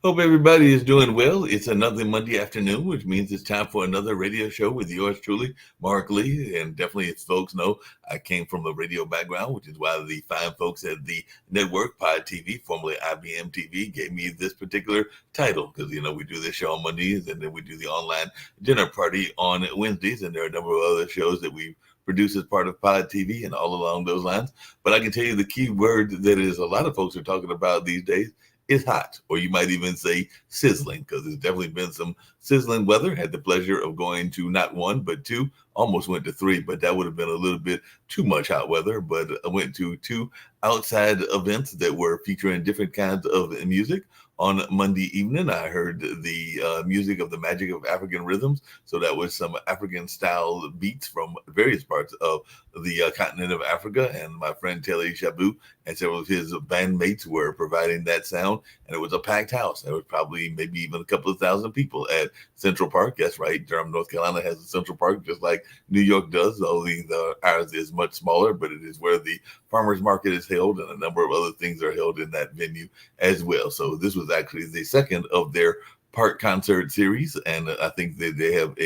Hope everybody is doing well. It's another Monday afternoon, which means it's time for another radio show with yours truly, Mark Lee. And definitely, as folks know, I came from a radio background, which is why the fine folks at the network, Pod TV, formerly IBM TV, gave me this particular title because, we do this show on Mondays and then we do the online dinner party on Wednesdays. And there are a number of other shows that we produce as part of Pod TV and all along those lines. But I can tell you the key word that is a lot of folks are talking about these days is hot, or you might even say sizzling, because there's definitely been some sizzling weather. Had the pleasure of going to not one, but two, almost went to three, but that would have been a little bit too much hot weather. But I went to two outside events that were featuring different kinds of music. On Monday evening, I heard the music of the Magic of African Rhythms. So that was some African style beats from various parts of the continent of Africa. And my friend Telly Shabu and several of his bandmates were providing that sound. And it was a packed house. There was probably maybe even a couple of thousand people at Central Park. That's right. Durham, North Carolina has a Central Park just like New York does. Only ours is much smaller, but it is where the farmers market is held and a number of other things are held in that venue as well. So this was actually the second of their park concert series. And I think that they have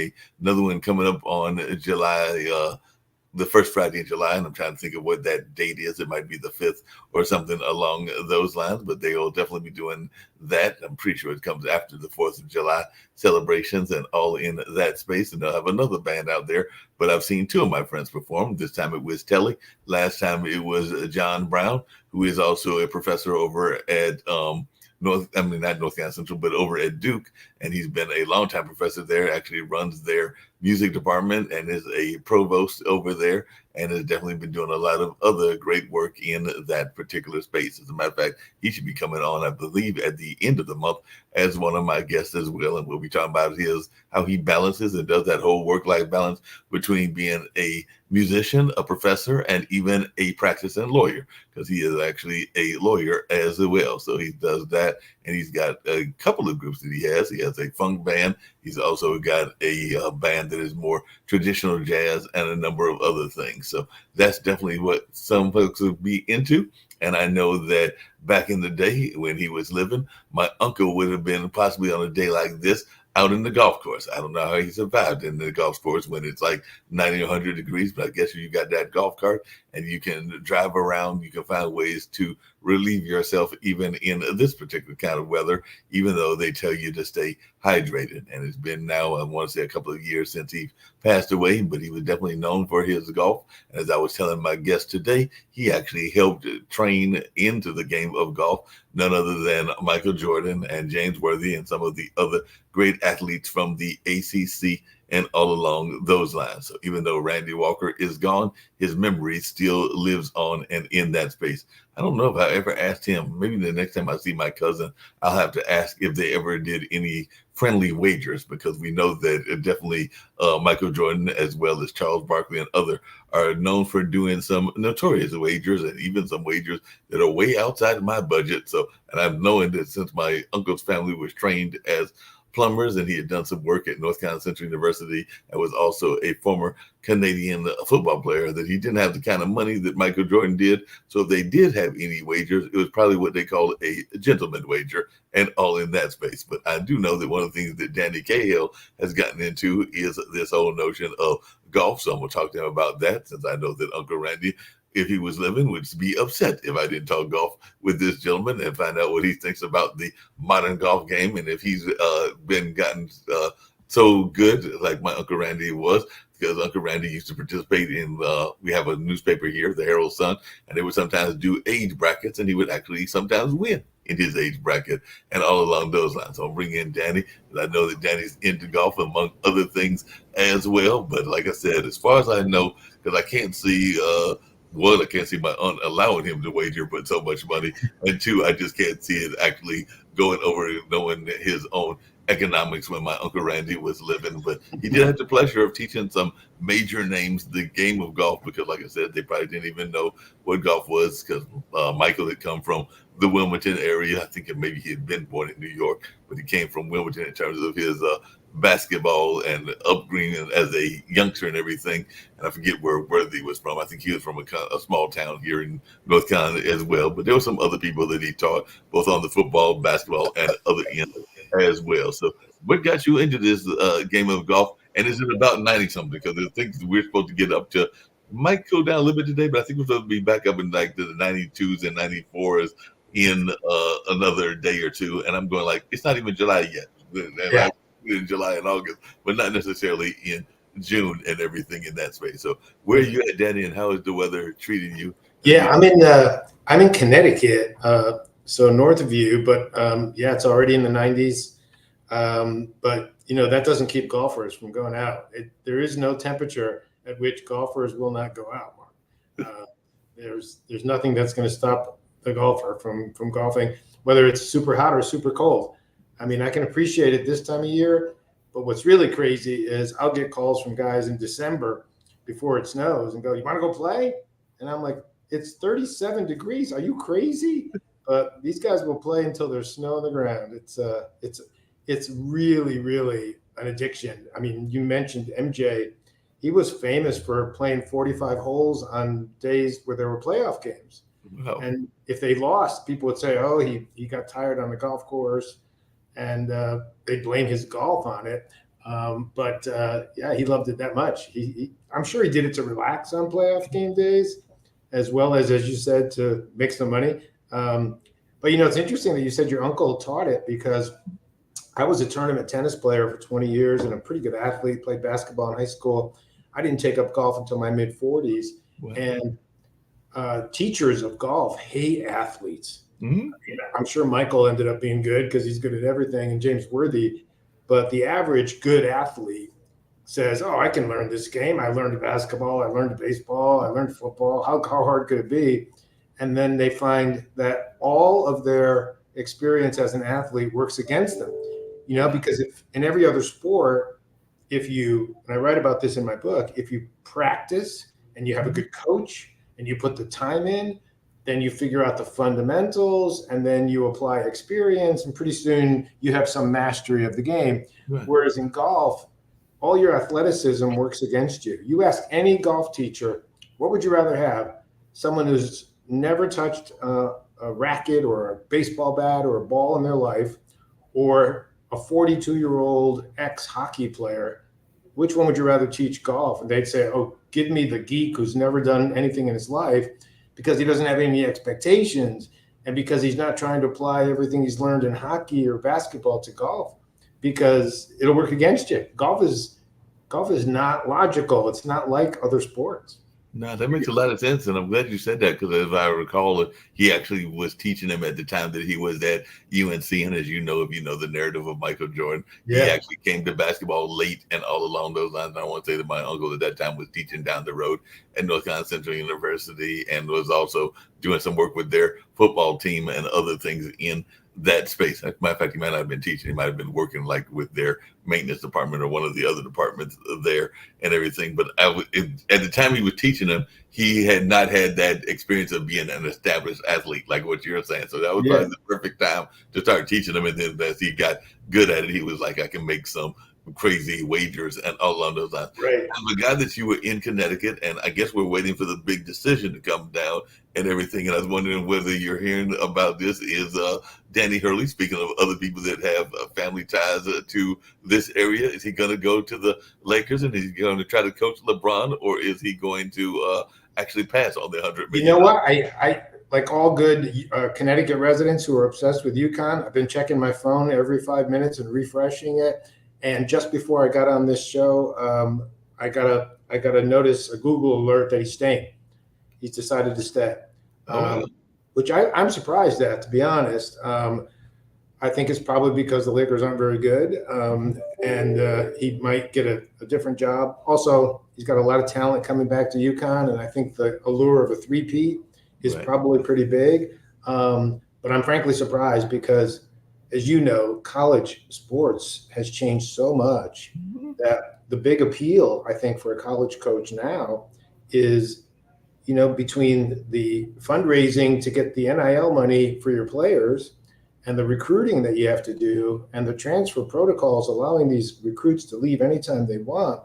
another one coming up on July, the first Friday in July, and I'm trying to think of what that date is. It might be the 5th or something along those lines, but they will definitely be doing that. I'm pretty sure it comes after the 4th of July celebrations and all in that space. And they'll have another band out there, but I've seen two of my friends perform. This time it was Telly. Last time it was John Brown, who is also a professor over at not North Carolina Central, but over at Duke. And he's been a longtime professor there, actually runs their music department and is a provost over there, and has definitely been doing a lot of other great work in that particular space. As a matter of fact, he should be coming on, I believe, at the end of the month as one of my guests as well. And we'll be talking about how he balances and does that whole work-life balance between being a musician, a professor, and even a practicing lawyer, because he is actually a lawyer as well. So he does that, and he's got a couple of groups that he has. He has a funk band. He's also got a band that is more traditional jazz and a number of other things. So that's definitely what some folks would be into. And I know that back in the day when he was living, my uncle would have been possibly on a day like this out in the golf course. I don't know how he survived in the golf course when it's like 90 or 100 degrees, but I guess you got that golf cart and you can drive around, you can find ways to relieve yourself even in this particular kind of weather, even though they tell you to stay hydrated. And it's been now, I want to say, a couple of years since he passed away, but he was definitely known for his golf. As I was telling my guest today, he actually helped train into the game of golf none other than Michael Jordan and James Worthy and some of the other great athletes from the ACC and all along those lines. So even though Randy Walker is gone, his memory still lives on and in that space. I don't know if I ever asked him. Maybe the next time I see my cousin, I'll have to ask if they ever did any friendly wagers, because we know that definitely Michael Jordan, as well as Charles Barkley and other, are known for doing some notorious wagers and even some wagers that are way outside of my budget. So, and I've known that since my uncle's family was trained as plumbers, and he had done some work at North Carolina Central University and was also a former Canadian football player, that he didn't have the kind of money that Michael Jordan did. So if they did have any wagers, it was probably what they call a gentleman wager and all in that space. But I do know that one of the things that Danny Cahill has gotten into is this whole notion of golf. So I'm going to talk to him about that, since I know that Uncle Randy, if he was living, would be upset if I didn't talk golf with this gentleman and find out what he thinks about the modern golf game, and if he's been gotten so good like my Uncle Randy was. Because Uncle Randy used to participate in, we have a newspaper here, the Herald Sun, and they would sometimes do age brackets, and he would actually sometimes win in his age bracket and all along those lines. So I'll bring in Danny, because I know that Danny's into golf among other things as well. But like I said, as far as I know, because I can't see one, I can't see my aunt allowing him to wager but so much money, and two, I just can't see it actually going over knowing his own economics when my Uncle Randy was living. But he did have the pleasure of teaching some major names the game of golf, because like I said, they probably didn't even know what golf was, because Michael had come from the Wilmington area. I think maybe he had been born in New York, but he came from Wilmington in terms of his basketball and upbringing as a youngster and everything. And I forget where Worthy was from. I think he was from a small town here in North Carolina as well. But there were some other people that he taught both on the football, basketball, and other end as well. So what got you into this game of golf? And is it about 90 something? Because the things we're supposed to get up to might go down a little bit today, but I think we're supposed to be back up in like the 92s and 94s in another day or two. And I'm going like, it's not even July yet. And Yeah. in July and August, but not necessarily in June and everything in that space. So where are you at, Danny, and how is the weather treating you? Yeah, I'm in Connecticut, so north of you, but yeah, it's already in the 90s. But that doesn't keep golfers from going out. There is no temperature at which golfers will not go out, Mark. There's nothing that's going to stop the golfer from golfing, whether it's super hot or super cold. I mean, I can appreciate it this time of year, but what's really crazy is I'll get calls from guys in December before it snows and go, "You want to go play?" And I'm like, "It's 37 degrees. Are you crazy?" But these guys will play until there's snow on the ground. It's really, really an addiction. I mean, you mentioned MJ. He was famous for playing 45 holes on days where there were playoff games. Wow. And if they lost, people would say, "Oh, he got tired on the golf course," and they blame his golf on it. But yeah, he loved it that much. I'm sure he did it to relax on playoff game days, as well as you said, to make some money. But it's interesting that you said your uncle taught it, because I was a tournament tennis player for 20 years and a pretty good athlete, played basketball in high school. I didn't take up golf until my mid 40s. Wow. And teachers of golf hate athletes. Mm-hmm. I'm sure Michael ended up being good because he's good at everything, and James Worthy. But the average good athlete says, "Oh, I can learn this game. I learned basketball. I learned baseball. I learned football. How hard could it be?" And then they find that all of their experience as an athlete works against them. Because if in every other sport, and I write about this in my book, if you practice and you have a good coach and you put the time in, then you figure out the fundamentals, and then you apply experience, and pretty soon you have some mastery of the game. Right. Whereas in golf, all your athleticism works against you. You ask any golf teacher, what would you rather have? Someone who's never touched a racket or a baseball bat or a ball in their life, or a 42-year-old ex-hockey player? Which one would you rather teach golf? And they'd say, "Oh, give me the geek who's never done anything in his life, because he doesn't have any expectations, and because he's not trying to apply everything he's learned in hockey or basketball to golf, because it'll work against you." Golf is not logical. It's not like other sports. No, that makes a lot of sense, and I'm glad you said that, because as I recall, he actually was teaching him at the time that he was at UNC, and as you know, if you know the narrative of Michael Jordan, Yeah. He actually came to basketball late and all along those lines. I want to say that my uncle at that time was teaching down the road at North Carolina Central University, and was also doing some work with their football team and other things in that space. As a matter of fact, he might not have been teaching. He might have been working like with their maintenance department or one of the other departments there and everything. But at the time he was teaching them, he had not had that experience of being an established athlete, like what you're saying. So that was probably the perfect time to start teaching them. And then as he got good at it, he was like, "I can make some crazy wagers," and all along those lines. Right. I'm the guy that you were in Connecticut, and I guess we're waiting for the big decision to come down and everything. And I was wondering whether you're hearing about this. Is Danny Hurley, speaking of other people that have family ties to this area, is he going to go to the Lakers, and is he going to try to coach LeBron, or is he going to actually pass on the $100 million? You know what? I like all good Connecticut residents who are obsessed with UConn. I've been checking my phone every 5 minutes and refreshing it. And just before I got on this show, I got a notice, a Google alert that he's staying. He's decided to stay, which I'm surprised at, to be honest. I think it's probably because the Lakers aren't very good, and he might get a different job. Also, he's got a lot of talent coming back to UConn, and I think the allure of a three-peat is probably pretty big. But I'm frankly surprised because, as you know, college sports has changed so much that the big appeal, I think, for a college coach now is, between the fundraising to get the NIL money for your players and the recruiting that you have to do and the transfer protocols allowing these recruits to leave anytime they want,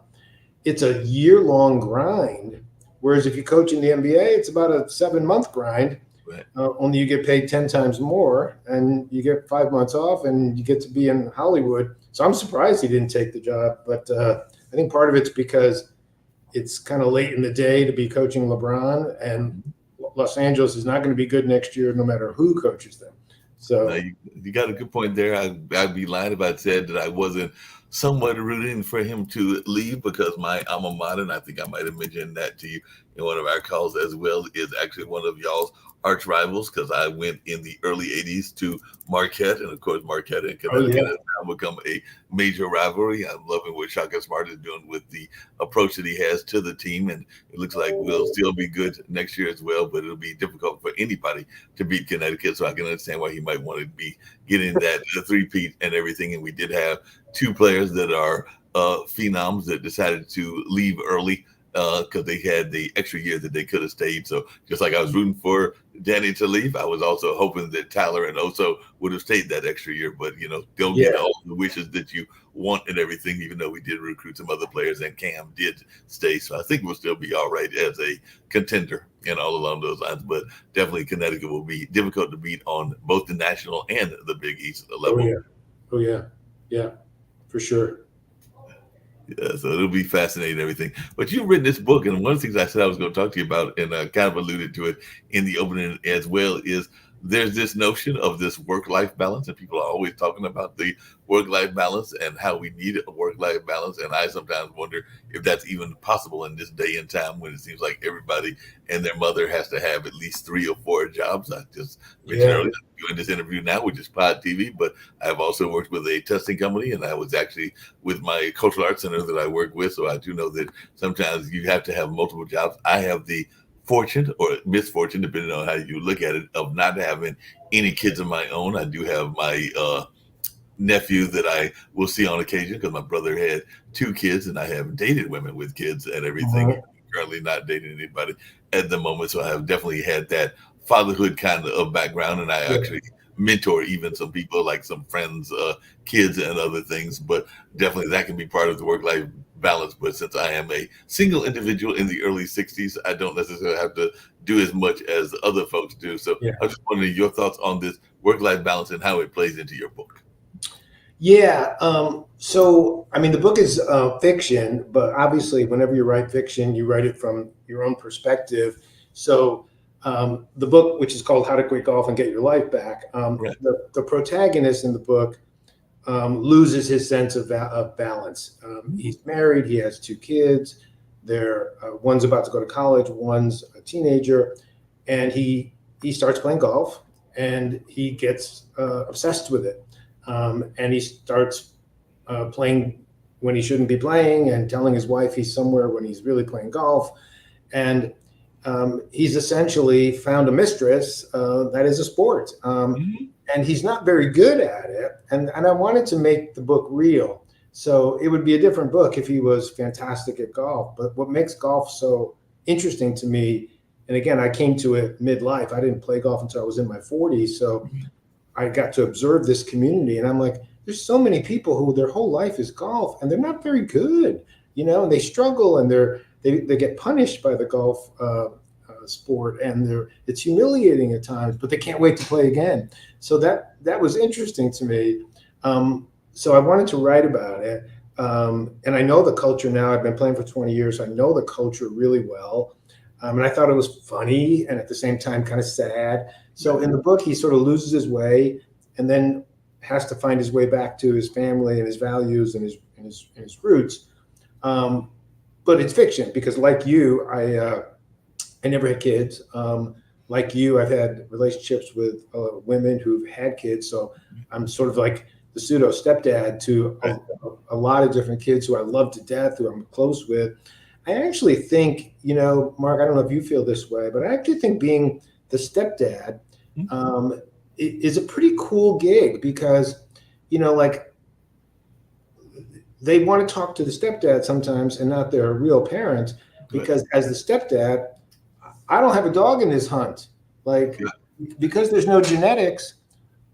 it's a year-long grind. Whereas if you coach in the NBA, it's about a 7-month grind. Right. Only you get paid 10 times more, and you get 5 months off, and you get to be in Hollywood. So I'm surprised he didn't take the job, but I think part of it's because it's kind of late in the day to be coaching LeBron, and Los Angeles is not going to be good next year, no matter who coaches them. So you got a good point there. I'd be lying if I said that I wasn't somewhat rooting for him to leave, because my alma mater, and I think I might have mentioned that to you in one of our calls as well, is actually one of y'all's arch rivals, because I went in the early 80s to Marquette, and of course Marquette and Connecticut has now become a major rivalry. I'm loving what Shaka Smart is doing with the approach that he has to the team, and it looks like we'll still be good next year as well, but it'll be difficult for anybody to beat Connecticut, so I can understand why he might want to be getting that three-peat and everything. And we did have two players that are phenoms that decided to leave early because they had the extra year that they could have stayed. So just like I was rooting for Danny to leave, I was also hoping that Tyler and Oso would have stayed that extra year. But, don't get all the wishes that you want and everything, even though we did recruit some other players and Cam did stay. So I think we'll still be all right as a contender and all along those lines. But definitely Connecticut will be difficult to beat on both the national and the Big East level. Oh, yeah. Yeah, for sure. Yeah, so it'll be fascinating and everything. But you've written this book, and one of the things I said I was going to talk to you about, and I kind of alluded to it in the opening as well, is there's this notion of this work-life balance, and people are always talking about the work-life balance and how we need a work-life balance. And I sometimes wonder if that's even possible in this day and time when it seems like everybody and their mother has to have at least 3 or 4 jobs. I just mentioned earlier, I'm doing this interview now, which is Pod TV, but I've also worked with a testing company, and I was actually with my cultural arts center that I work with. So I do know that sometimes you have to have multiple jobs. I have the fortune or misfortune, depending on how you look at it, of not having any kids of my own. I do have my nephew that I will see on occasion because my brother had 2 kids, and I have dated women with kids and everything. I'm currently not dating anybody at the moment, so I have definitely had that fatherhood kind of background, and I actually mentor even some people, like some friends, kids and other things. But definitely that can be part of the work-life balance. But since I am a single individual in the early 60s, I don't necessarily have to do as much as other folks do. So I was just wondering your thoughts on this work-life balance and how it plays into your book. Yeah. So, I mean, the book is fiction, but obviously whenever you write fiction, you write it from your own perspective. So the book, which is called How to Quit Golf and Get Your Life Back, the protagonist in the book loses his sense of balance. He's married. He has 2 kids. One's about to go to college. One's a teenager. And he starts playing golf, and he gets obsessed with it. And he starts playing when he shouldn't be playing, and telling his wife he's somewhere when he's really playing golf. And he's essentially found a mistress that is a sport. And he's not very good at it. And I wanted to make the book real. So it would be a different book if he was fantastic at golf. But what makes golf so interesting to me, and again, I came to it midlife. I didn't play golf until I was in my 40s. So I got to observe this community, and I'm like, there's so many people who their whole life is golf, and they're not very good, and they struggle, and they get punished by the golf sport, and it's humiliating at times, but they can't wait to play again. So that was interesting to me. So I wanted to write about it. And I know the culture now. I've been playing for 20 years. So I know the culture really well. And I thought it was funny and at the same time kind of sad. So in the book, he sort of loses his way and then has to find his way back to his family and his values and his roots. But it's fiction because, like you, I never had kids. Like you, I've had relationships with women who've had kids. So I'm sort of like the pseudo stepdad to a lot of different kids who I love to death, who I'm close with. I actually think, Mark, I don't know if you feel this way, but I actually think being the stepdad is a pretty cool gig because, like they want to talk to the stepdad sometimes and not their real parents because as the stepdad, I don't have a dog in this hunt. Like, because there's no genetics,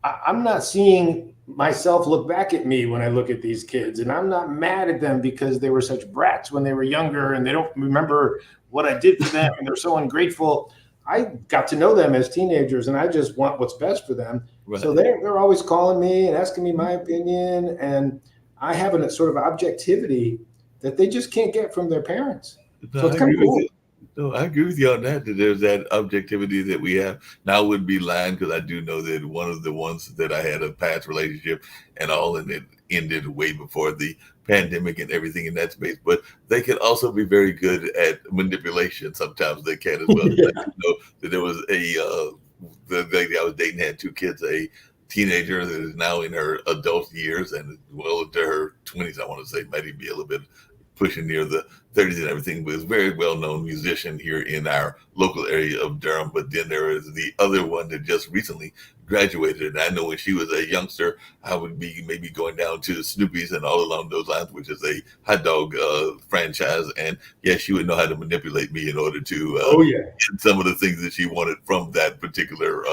I'm not seeing myself look back at me when I look at these kids, and I'm not mad at them because they were such brats when they were younger and they don't remember what I did for them and they're so ungrateful. I got to know them as teenagers, and I just want what's best for them. So Right. they're always calling me and asking me my opinion, and I have a sort of objectivity that they just can't get from their parents. No, So I it's kind agree of with you. cool. No, I agree with you on that. That there's that objectivity that we have. Now, I wouldn't be lying because I do know that one of the ones that I had a past relationship and all, and it ended way before the pandemic and everything in that space. But they can also be very good at manipulation. Sometimes they can as well. I Yeah. do know that there was the lady I was dating had two kids, a teenager that is now in her adult years and well into her 20s. I want to say maybe be a little bit pushing near the 30s and everything, but is a very well known musician here in our local area of Durham. But then there is the other one that just recently graduated. And I know when she was a youngster, I would be maybe going down to Snoopy's and all along those lines, which is a hot dog franchise. And yes, she would know how to manipulate me in order to Oh yeah. get some of the things that she wanted from that particular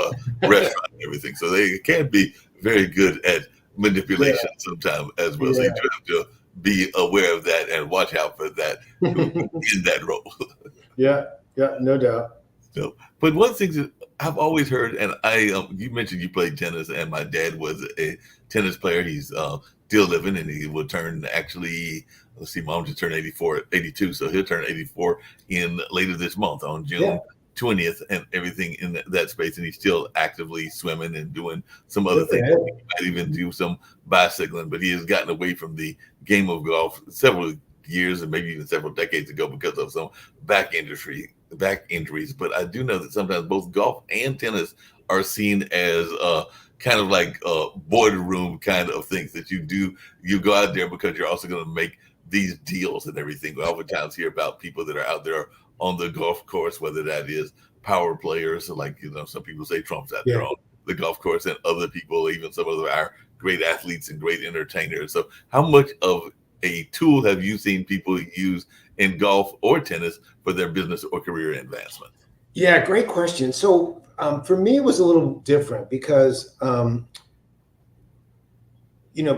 restaurant and everything. So they can be very good at Yeah. manipulation sometimes as well. So you Yeah. do have to be aware of that and watch out for that in that role. Yeah. Yeah. No doubt. So, but one thing that I've always heard, and you mentioned you played tennis, and my dad was a tennis player. He's still living, and he will turn actually. Let's see, mom just turned 84, 82, so he'll turn 84 in later this month on Yeah. June 20th, and everything in that space. And he's still actively swimming and doing some other Good for things. him. He might even do some bicycling, but he has gotten away from the game of golf several years and maybe even several decades ago because of some back injuries. But I do know that sometimes both golf and tennis are seen as kind of like boardroom kind of things that you do. You go out there because you're also going to make these deals and everything. We oftentimes hear about people that are out there on the golf course, whether that is power players, like some people say Trump's out there Yeah. on the golf course, and other people, even some of our great athletes and great entertainers. So, how much of a tool have you seen people use in golf or tennis for their business or career advancement? Yeah. Great question. So for me, it was a little different because, by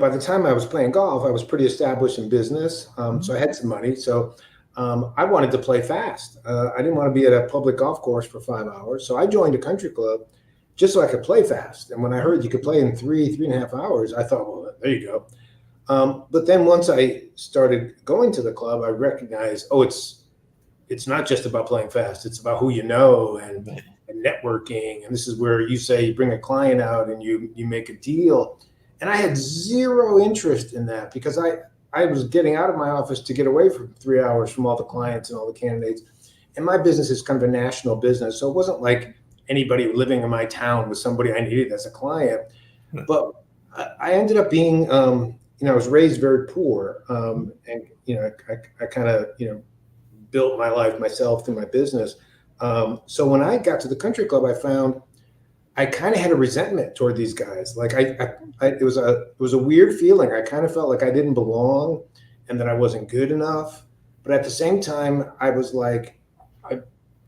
the time I was playing golf, I was pretty established in business. So I had some money. So I wanted to play fast. I didn't want to be at a public golf course for 5 hours. So I joined a country club just so I could play fast. And when I heard you could play in 3.5 hours, I thought, well, there you go. But then once I started going to the club, I recognized, oh, it's not just about playing fast. It's about who you know and networking. And this is where you say you bring a client out and you make a deal. And I had zero interest in that because I was getting out of my office to get away for 3 hours from all the clients and all the candidates. And my business is kind of a national business. So it wasn't like anybody living in my town was somebody I needed as a client. But I ended up being, I was raised very poor. And, I kind of, built my life myself through my business. So when I got to the country club, I found I kind of had a resentment toward these guys. Like it was a weird feeling. I kind of felt like I didn't belong and that I wasn't good enough. But at the same time, I was like, I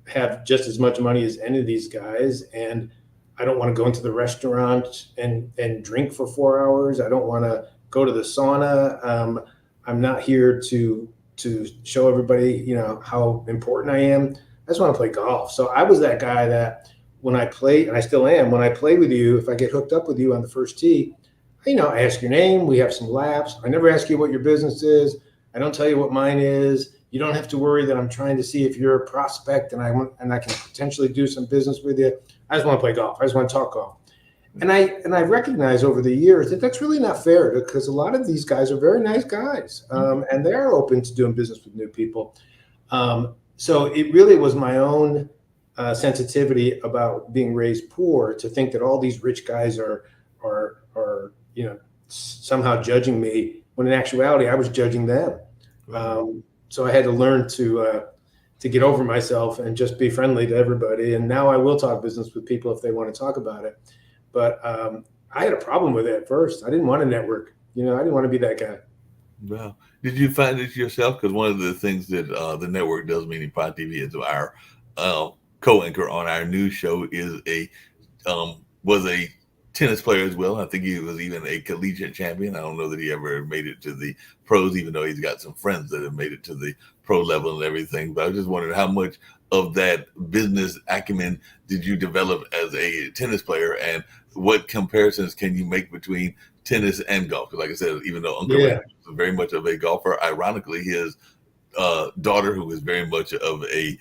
have just as much money as any of these guys, and I don't want to go into the restaurant and drink for 4 hours. I don't want to go to the sauna. I'm not here to show everybody, how important I am. I just want to play golf. So I was that guy that when I play, and I still am, when I play with you, if I get hooked up with you on the first tee, I ask your name. We have some laps. I never ask you what your business is. I don't tell you what mine is. You don't have to worry that I'm trying to see if you're a prospect and I can potentially do some business with you. I just want to play golf. I just want to talk golf. And I recognize over the years that that's really not fair because a lot of these guys are very nice guys, and they're open to doing business with new people. So it really was my own sensitivity about being raised poor to think that all these rich guys are somehow judging me when in actuality I was judging them. So I had to learn to get over myself and just be friendly to everybody. And now I will talk business with people if they want to talk about it. But I had a problem with it at first. I didn't want to network. I didn't want to be that guy. Wow. Did you find it yourself? Because one of the things that the network does, meaning Pod TV, is our co-anchor on our news show is was a tennis player as well. I think he was even a collegiate champion. I don't know that he ever made it to the pros, even though he's got some friends that have made it to the pro level and everything. But I was just wondering how much of that business acumen did you develop as a tennis player, and what comparisons can you make between tennis and golf? Because, like I said, even though Uncle Randy Yeah, was very much of a golfer, ironically, his daughter, who was very much of a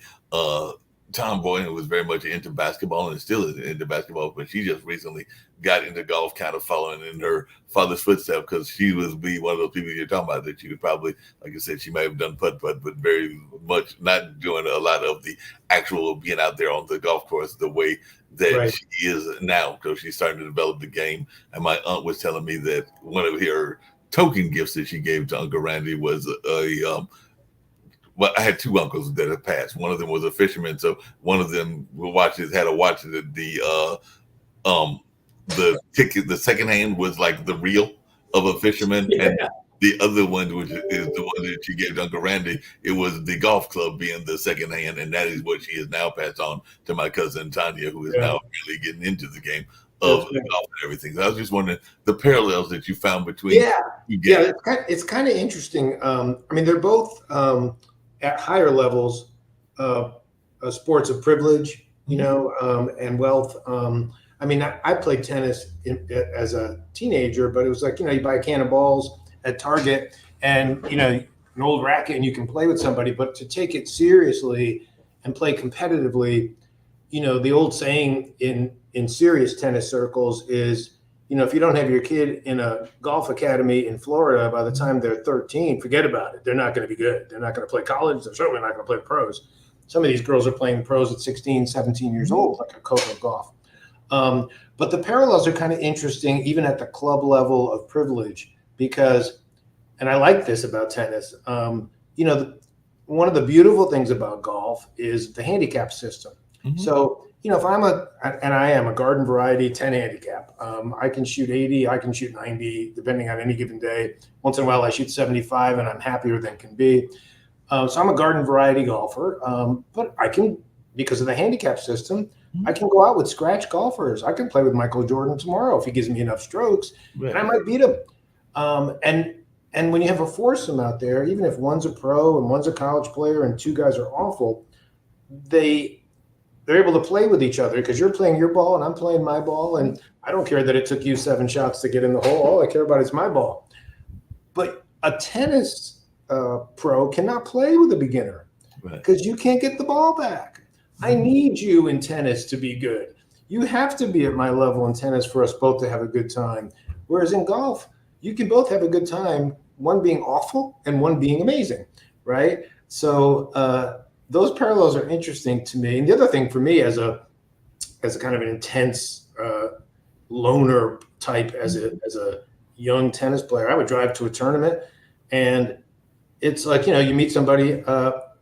tomboy and was very much into basketball and still is into basketball, but she just recently got into golf, kind of following in her father's footsteps, because she was be one of those people you're talking about that you could probably, like I said, she might have done putt, but very much not doing a lot of the actual being out there on the golf course the way that right. she is now, because she's starting to develop the game. And my aunt was telling me that one of her token gifts that she gave to Uncle Randy was a well, I had two uncles that had passed. One of them was a fisherman, so one of them had a watch that the ticket, the second hand was like the reel of a fisherman, and Yeah. the other one, which is the one that she gave to Uncle Randy, it was the golf club being the second hand, and that is what she has now passed on to my cousin Tanya, who is Yeah. now really getting into the game of That's golf right. and everything. So I was just wondering the parallels that you found between Yeah. two Yeah. games. It's kind of interesting. I mean, they're both at higher levels sports of privilege, and wealth. I mean, I played tennis as a teenager, but it was like, you buy a can of balls at Target and, an old racket and you can play with somebody. But to take it seriously and play competitively, the old saying in serious tennis circles is, if you don't have your kid in a golf academy in Florida by the time they're 13, forget about it. They're not going to be good. They're not going to play college. They're certainly not going to play pros. Some of these girls are playing pros at 16, 17 years old, like a Coco Golf. But the parallels are kind of interesting, even at the club level of privilege, because, and I like this about tennis, one of the beautiful things about golf is the handicap system. Mm-hmm. So, if I am a garden variety 10 handicap, I can shoot 80, I can shoot 90, depending on any given day. Once in a while, I shoot 75 and I'm happier than can be. So I'm a garden variety golfer, but I can, because of the handicap system, I can go out with scratch golfers. I can play with Michael Jordan tomorrow if he gives me enough strokes, and I might beat him. And when you have a foursome out there, even if one's a pro and one's a college player and two guys are awful, they're able to play with each other because you're playing your ball and I'm playing my ball. And I don't care that it took you 7 shots to get in the hole. All I care about is my ball. But a tennis pro cannot play with a beginner because you can't get the ball back. I need you in tennis to be good. You have to be at my level in tennis for us both to have a good time. Whereas in golf, you can both have a good time, one being awful and one being amazing, right? So those parallels are interesting to me. And the other thing for me as a kind of an intense loner type as a young tennis player, I would drive to a tournament and it's like, you meet somebody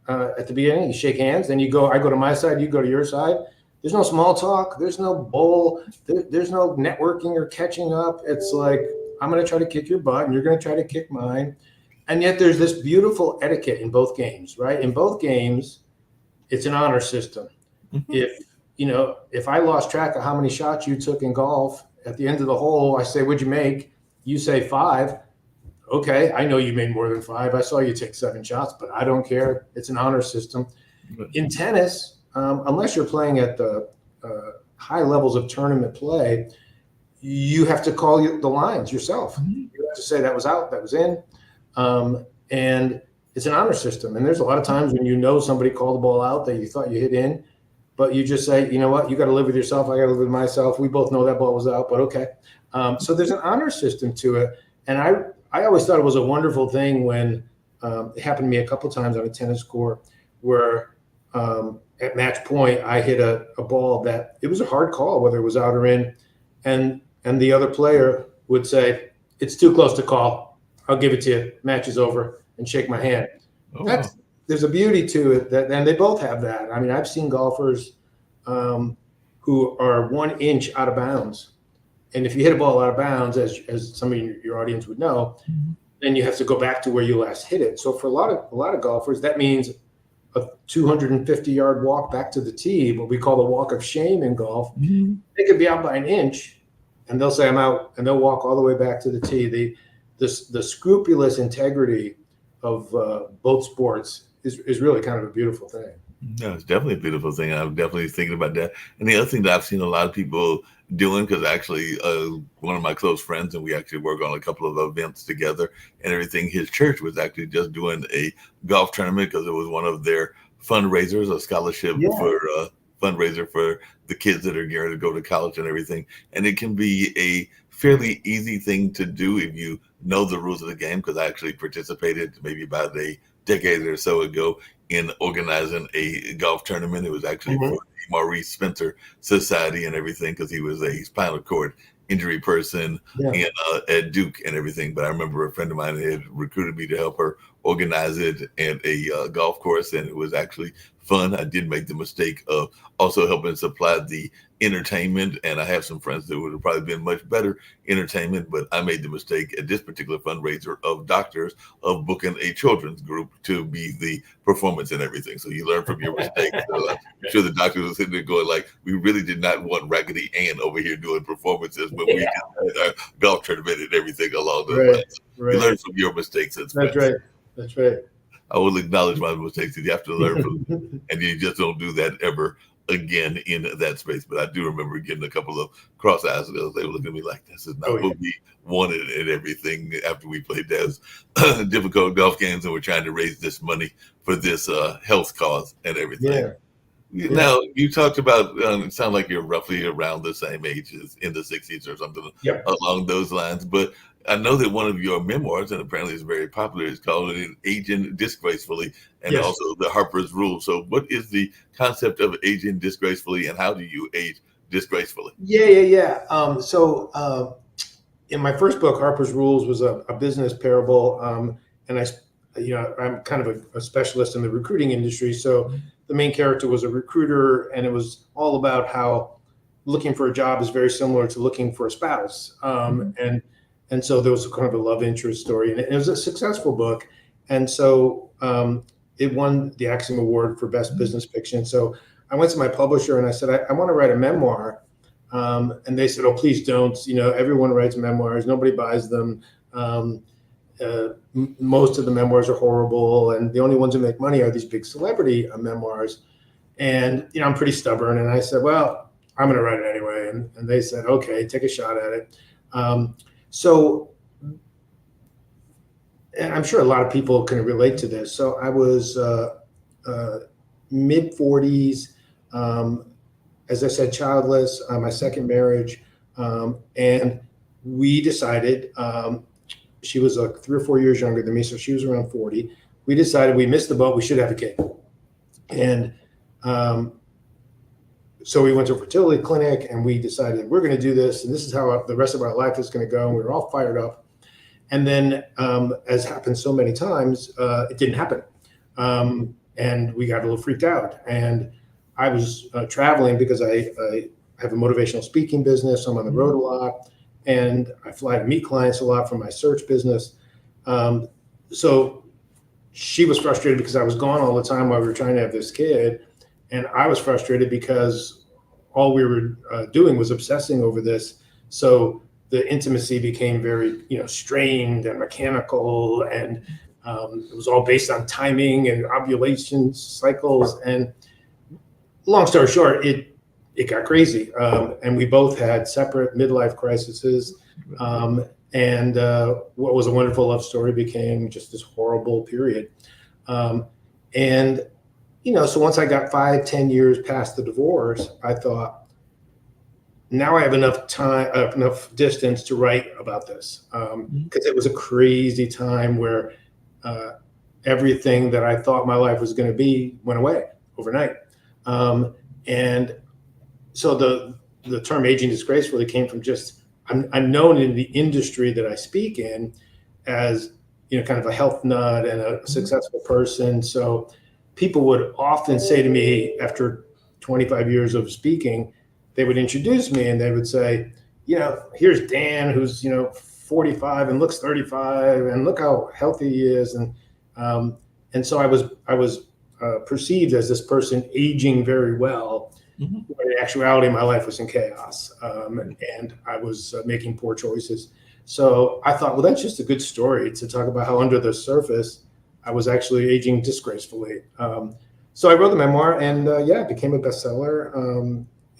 at the beginning, you shake hands, then I go to my side, you go to your side. There's no small talk. There's no bowl. There's no networking or catching up. It's like, I'm going to try to kick your butt and you're going to try to kick mine. And yet there's this beautiful etiquette in both games, right? In both games, it's an honor system. Mm-hmm. If I lost track of how many shots you took in golf, at the end of the hole, I say, what'd you make? You say 5. Okay, I know you made more than 5. I saw you take 7 shots, but I don't care. It's an honor system. In tennis, unless you're playing at the high levels of tournament play, you have to call the lines yourself. Mm-hmm. You have to say that was out, that was in. And it's an honor system. And there's a lot of times when somebody called the ball out that you thought you hit in, but you just say, you know what, you got to live with yourself. I got to live with myself. We both know that ball was out, but okay. So there's an honor system to it. And I always thought it was a wonderful thing when it happened to me a couple of times on a tennis court where at match point, I hit a ball that it was a hard call, whether it was out or in. And the other player would say, it's too close to call. I'll give it to you. Match is over, and shake my hand. Oh. There's a beauty to it and they both have that. I mean, I've seen golfers who are 1 inch out of bounds. And if you hit a ball out of bounds, as some of your audience would know, mm-hmm. then you have to go back to where you last hit it. So for a lot of golfers, that means a 250-yard walk back to the tee, what we call the walk of shame in golf. Mm-hmm. They could be out by 1 inch, and they'll say I'm out, and they'll walk all the way back to the tee. The scrupulous integrity of both sports is really kind of a beautiful thing. No, it's definitely a beautiful thing. I'm definitely thinking about that. And the other thing that I've seen a lot of people doing, because actually one of my close friends, and we actually work on a couple of events together and everything, his church was actually just doing a golf tournament because it was one of their fundraisers, a scholarship Yeah. for fundraiser for the kids that are geared to go to college and everything. And it can be a fairly easy thing to do if you know the rules of the game, because I actually participated maybe about a decade or so ago in organizing a golf tournament. It was actually Mhm. for the Maurice Spencer Society and everything, because he was a spinal cord injury person Yeah. at Duke and everything. But I remember a friend of mine had recruited me to help her organize it at a golf course, and it was actually fun. I did make the mistake of also helping supply the entertainment, and I have some friends that would have probably been much better entertainment, but I made the mistake at this particular fundraiser of doctors of booking a children's group to be the performance and everything. So you learn from your mistakes. So I'm sure the doctors were sitting there going like, we really did not want Raggedy Ann over here doing performances when we Yeah. just had our golf tournament and everything along those Right. lines. You learn Right. from your mistakes as That's friends. right. That's right. I will acknowledge my mistakes, and you have to learn from them, and you just don't do that ever again in that space. But I do remember getting a couple of cross eyes because they were looking at me like, "This is Oh not yeah. what we wanted," and everything. After we played those difficult golf games, and we're trying to raise this money for this health cause and everything. Yeah. Yeah. Now you talked about. It sounds like you're roughly around the same age as in the '60s or something Yep. along those lines. But I know that one of your memoirs, and apparently it's very popular, is called "Aging Disgracefully," and Yes. also the Harper's Rule. So, what is the concept of aging disgracefully, and how do you age disgracefully? Yeah. Yeah. Yeah. In my first book, Harper's Rules was a business parable, and I'm kind of a specialist in the recruiting industry. So the main character was a recruiter, and it was all about how looking for a job is very similar to looking for a spouse. And so there was kind of a love interest story, and it was a successful book. And so it won the Axiom Award for Best Business Fiction. So I went to my publisher and I said, I want to write a memoir. And they said, "Oh, please don't. Everyone writes memoirs. Nobody buys them. Most of the memoirs are horrible, and the only ones who make money are these big celebrity memoirs." And I'm pretty stubborn, and I said, "Well, I'm going to write it anyway." And they said, "Okay, take a shot at it." So, and I'm sure a lot of people can relate to this. So I was mid 40s. As I said, childless, my second marriage. And we decided, she was like 3 or 4 years younger than me, so she was around 40. We decided we missed the boat, we should have a kid. And so we went to a fertility clinic and we decided we're going to do this, and this is how the rest of our life is going to go. And we were all fired up. And then, as happened so many times, it didn't happen. And we got a little freaked out. And I was traveling because I have a motivational speaking business. I'm on the road a lot, and I fly to meet clients a lot from my search business. So she was frustrated because I was gone all the time while we were trying to have this kid, and I was frustrated because all we were doing was obsessing over this. So the intimacy became very, strained and mechanical, and it was all based on timing and ovulation cycles. And long story short, it got crazy, and we both had separate midlife crises. And what was a wonderful love story became just this horrible period. And so once I got 5-10 years past the divorce, I thought, now I have enough time, enough distance to write about this, because it was a crazy time where everything that I thought my life was going to be went away overnight. And so the term aging disgracefully came from just, I'm known in the industry that I speak in as, kind of a health nut and a successful person. So people would often say to me after 25 years of speaking, they would introduce me and they would say, here's Dan, who's, 45 and looks 35, and look how healthy he is. And so I was perceived as this person aging very well. Mhm. But in actuality, my life was in chaos, and I was making poor choices. So I thought, well, that's just a good story to talk about how under the surface I was actually aging disgracefully. So I wrote the memoir, and yeah, it became a bestseller.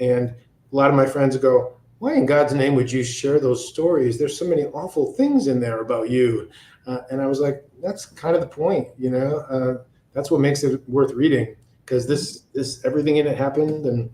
And a lot of my friends go, "Why in God's name would you share those stories? There's so many awful things in there about you." And I was like, "That's kind of the point, you know. That's what makes it worth reading, because this everything in it happened, and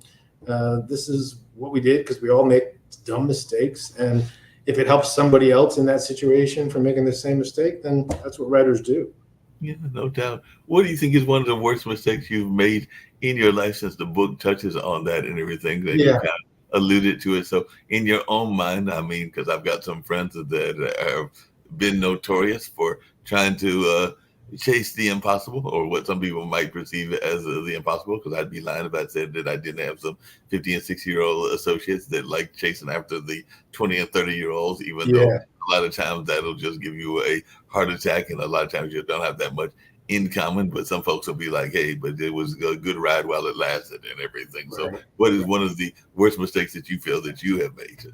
this is what we did because we all make dumb mistakes. And if it helps somebody else in that situation from making the same mistake, then that's what writers do." Yeah, no doubt. What do you think is one of the worst mistakes you've made in your life since the book touches on that and everything that you Yeah. kind of alluded to it? So, in your own mind, I mean, because I've got some friends that have been notorious for trying to chase the impossible, or what some people might perceive as the impossible. Because I'd be lying if I said that I didn't have some 50 and 60-year-old associates that like chasing after the 20 and 30-year-olds, even though Yeah. a lot of times that'll just give you a heart attack, and a lot of times you don't have that much in common. But some folks will be like, "Hey, but it was a good ride while it lasted," and everything. So, Right. what is one of the worst mistakes that you feel that you have made?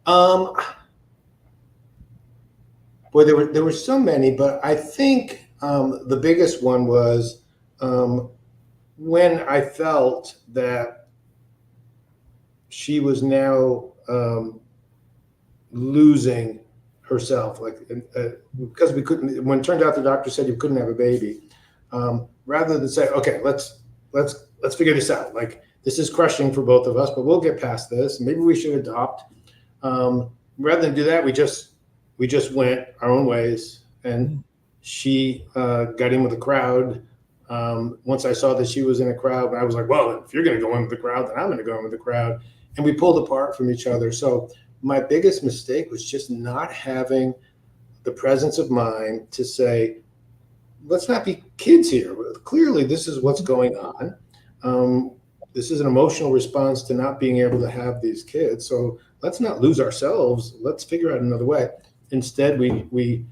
Um, Boy, there were so many, but I think the biggest one was um, when I felt that she was now losing herself, like because we couldn't. When it turned out the doctor said you couldn't have a baby, rather than say, "Okay, let's figure this out," like this is crushing for both of us, but we'll get past this. Maybe we should adopt. Rather than do that, we just went our own ways, and she got in with the crowd. Once I saw that she was in a crowd, I was like, "Well, if you're going to go in with the crowd, then I'm going to go in with the crowd." And we pulled apart from each other. So my biggest mistake was just not having the presence of mind to say, let's not be kids here. Clearly, this is what's going on. Um, this is an emotional response to not being able to have these kids. So let's not lose ourselves. Let's figure out another way. Instead, we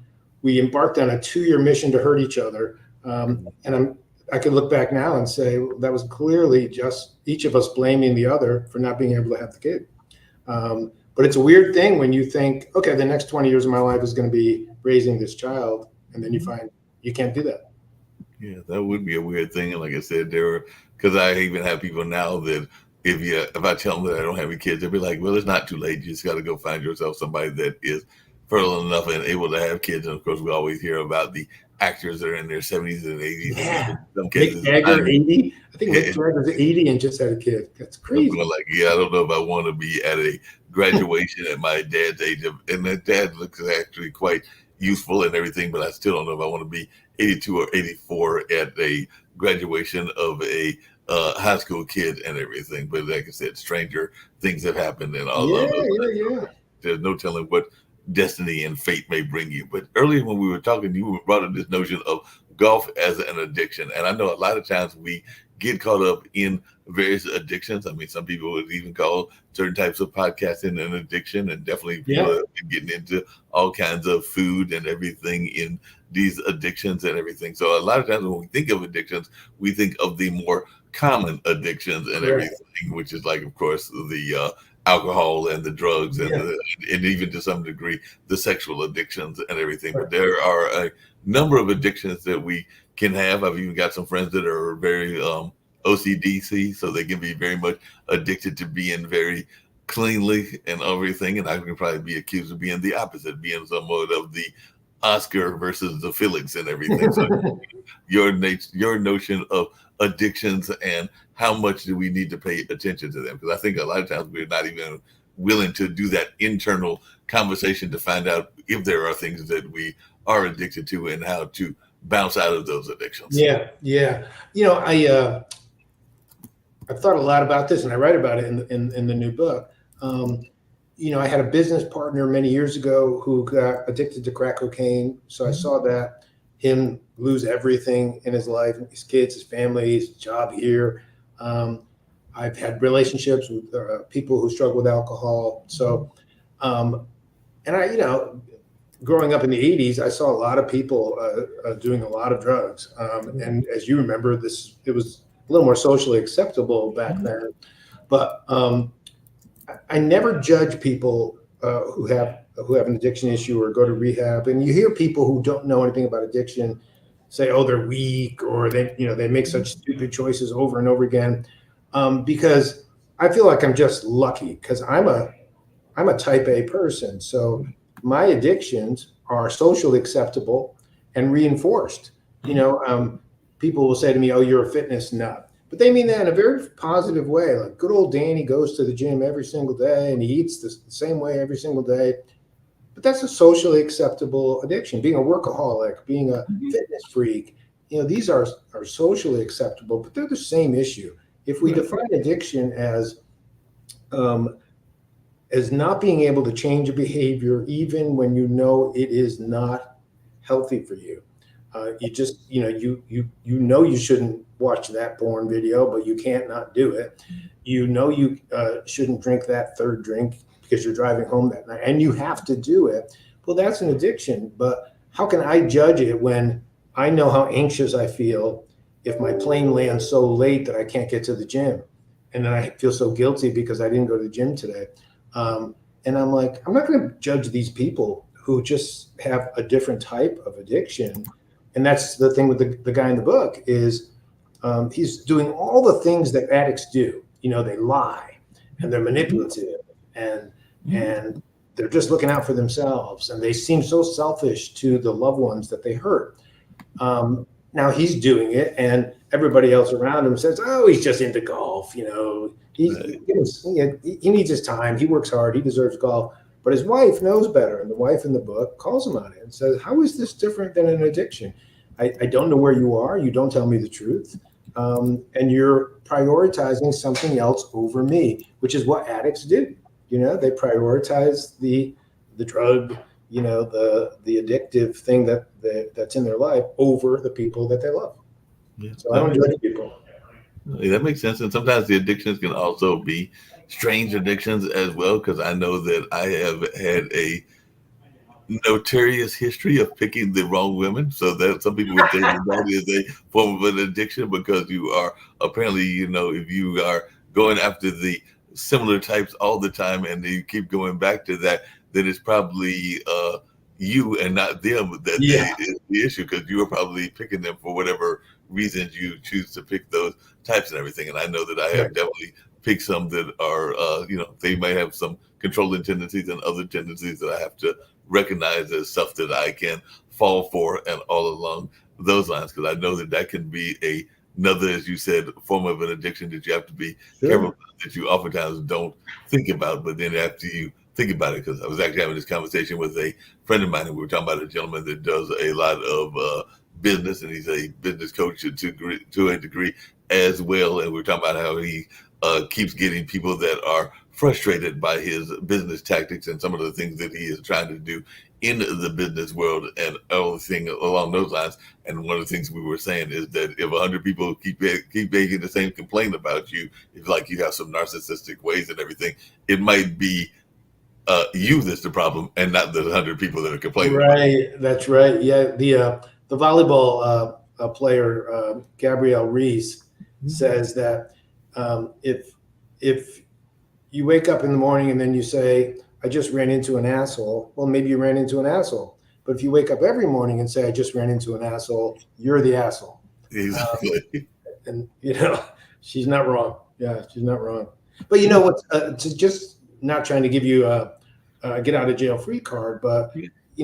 embarked on a 2-year mission to hurt each other. And I could look back now and say that was clearly just each of us blaming the other for not being able to have the kid. But it's a weird thing when you think, okay, the next 20 years of my life is going to be raising this child, and then you find you can't do that. Yeah, that would be a weird thing. And like I said, there were, because I even have people now that if I tell them that I don't have any kids, they'll be like, "Well, it's not too late. You just got to go find yourself somebody that is fertile enough and able to have kids." And of course, we always hear about the actors that are in their 70s and 80s, and even Yeah. in some Mick cases, Jagger, 80. I think Mick yeah, Jagger's 80 and just had a kid. That's I'm crazy. going like, yeah, I don't know if I want to be at a graduation at my dad's age. And my dad looks actually quite youthful and everything, but I still don't know if I want to be 82 or 84 at a graduation of a high school kid and everything. But like I said, stranger things have happened and all Yeah, of those. yeah, yeah. There's no telling what destiny and fate may bring you. But earlier when we were talking, you brought up this notion of golf as an addiction. And I know a lot of times we get caught up in various addictions. I mean, some people would even call certain types of podcasting an addiction, and definitely people Yeah. have been getting into all kinds of food and everything in these addictions and everything. So a lot of times when we think of addictions, we think of the more common addictions and Correct. everything, which is like, of course, the alcohol and the drugs and Yeah. and even to some degree the sexual addictions and everything. But Right. there are a number of addictions that we can have. I've even got some friends that are very OCDC, so they can be very much addicted to being very cleanly and everything. And I can probably be accused of being the opposite, being somewhat of the Oscar versus the Felix and everything. So your notion of addictions and how much do we need to pay attention to them? Because I think a lot of times we're not even willing to do that internal conversation to find out if there are things that we are addicted to and how to bounce out of those addictions. Yeah, yeah. I've thought a lot about this, and I write about it in the new book. I had a business partner many years ago who got addicted to crack cocaine. So I saw that him lose everything in his life, his kids, his family, his job here. Um, I've had relationships with people who struggle with alcohol. So, and growing up in the 80s, I saw a lot of people doing a lot of drugs. And as you remember, it was a little more socially acceptable back then. But I never judge people who have an addiction issue or go to rehab. And you hear people who don't know anything about addiction say, "Oh, they're weak," or they make such stupid choices over and over again. Because I feel like I'm just lucky because I'm a type A person. So my addictions are socially acceptable and reinforced. You know, people will say to me, "Oh, you're a fitness nut," but they mean that in a very positive way. Like good old Danny goes to the gym every single day and he eats the same way every single day. But that's a socially acceptable addiction. Being a workaholic, being a fitness freak, these are socially acceptable, but they're the same issue. If we define addiction um, as not being able to change a behavior even when you know it is not healthy for you. You just you shouldn't watch that porn video, but you can't not do it. You shouldn't drink that third drink because you're driving home that night, and you have to do it. Well, that's an addiction. But how can I judge it when I know how anxious I feel if my plane lands so late that I can't get to the gym, and then I feel so guilty because I didn't go to the gym today? And I'm like, I'm not going to judge these people who just have a different type of addiction. And that's the thing with the guy in the book is he's doing all the things that addicts do. They lie and they're manipulative and they're just looking out for themselves and they seem so selfish to the loved ones that they hurt. Now he's doing it, and everybody else around him says, "Oh, he's just into golf. He needs his time. He works hard. He deserves golf." But his wife knows better, and the wife in the book calls him on it and says, "How is this different than an addiction? I don't know where you are. You don't tell me the truth, and you're prioritizing something else over me," which is what addicts do. They prioritize the drug, the addictive thing that's in their life over the people that they love. Yeah, So I don't judge people. that makes sense. And sometimes the addictions can also be strange addictions as well, because I know that I have had a notorious history of picking the wrong women. So that some people would say that is a form of an addiction because you are apparently, if you are going after the similar types all the time and you keep going back to that, then it's probably you and not them that is the issue, because you are probably picking them for whatever reasons you choose to pick those types and everything. And I know that I have definitely picked some that are, they might have some controlling tendencies and other tendencies that I have to recognize as stuff that I can fall for and all along those lines, because I know that that can be another, as you said, form of an addiction that you have to be careful about, that you oftentimes don't think about, but then after you think about it, because I was actually having this conversation with a friend of mine, and we were talking about a gentleman that does a lot of business, and he's a business coach to a degree as well, and we were talking about how he keeps getting people that are frustrated by his business tactics and some of the things that he is trying to do in the business world and everything along those lines. And one of the things we were saying is that if 100 people keep making the same complaint about you, it's like you have some narcissistic ways and everything, it might be you that's the problem and not the 100 people that are complaining. Right, that's right. Yeah, the volleyball player Gabrielle Reese says that if you wake up in the morning and then you say, "I just ran into an asshole," well, maybe you ran into an asshole. But if you wake up every morning and say, "I just ran into an asshole," you're the asshole. Exactly. And she's not wrong. Yeah, she's not wrong. But you know what? To just not trying to give you a get out of jail free card, but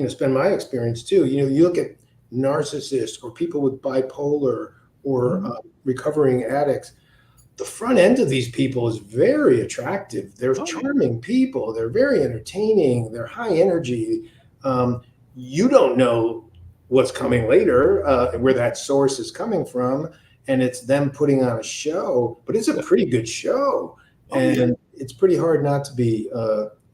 spend my experience too. You look at narcissists or people with bipolar or recovering addicts. The front end of these people is very attractive. They're charming people. They're very entertaining. They're high energy. You don't know what's coming later, where that source is coming from, and it's them putting on a show. But it's a pretty good show, and it's pretty hard not to be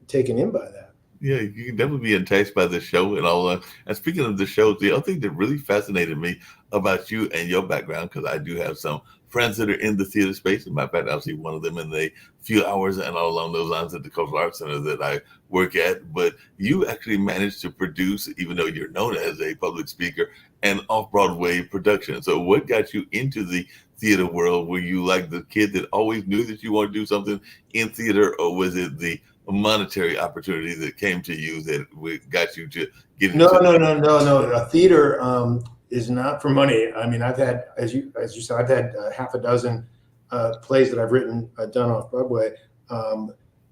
taken in by that. Yeah, you can definitely be enticed by the show and all that. And speaking of the show, the other thing that really fascinated me about you and your background, because I do have some friends that are in the theater space. As a matter of fact, I'll see one of them in the few hours and all along those lines at the Cultural Arts Center that I work at. But you actually managed to produce, even though you're known as a public speaker, an off-Broadway production. So what got you into the theater world? Were you like the kid that always knew that you wanted to do something in theater, or was it the monetary opportunity that came to you that got you to get No, into? no. Theater is not for money. I mean, I've had, as you said, I've had half a dozen plays that I've written done off Broadway,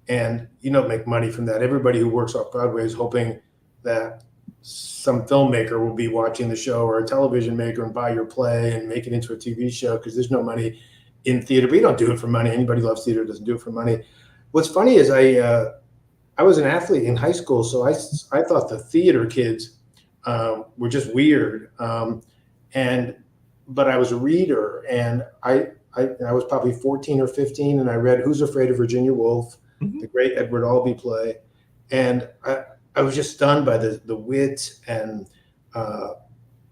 and you don't make money from that. Everybody who works off Broadway is hoping that some filmmaker will be watching the show, or a television maker, and buy your play and make it into a TV show, because there's no money in theater. But you don't do it for money. Anybody who loves theater doesn't do it for money. What's funny is I was an athlete in high school, so I thought the theater kids were just weird. But I was a reader, and I was probably 14 or 15, and I read Who's Afraid of Virginia Woolf, the great Edward Albee play, and I was just stunned by the wit and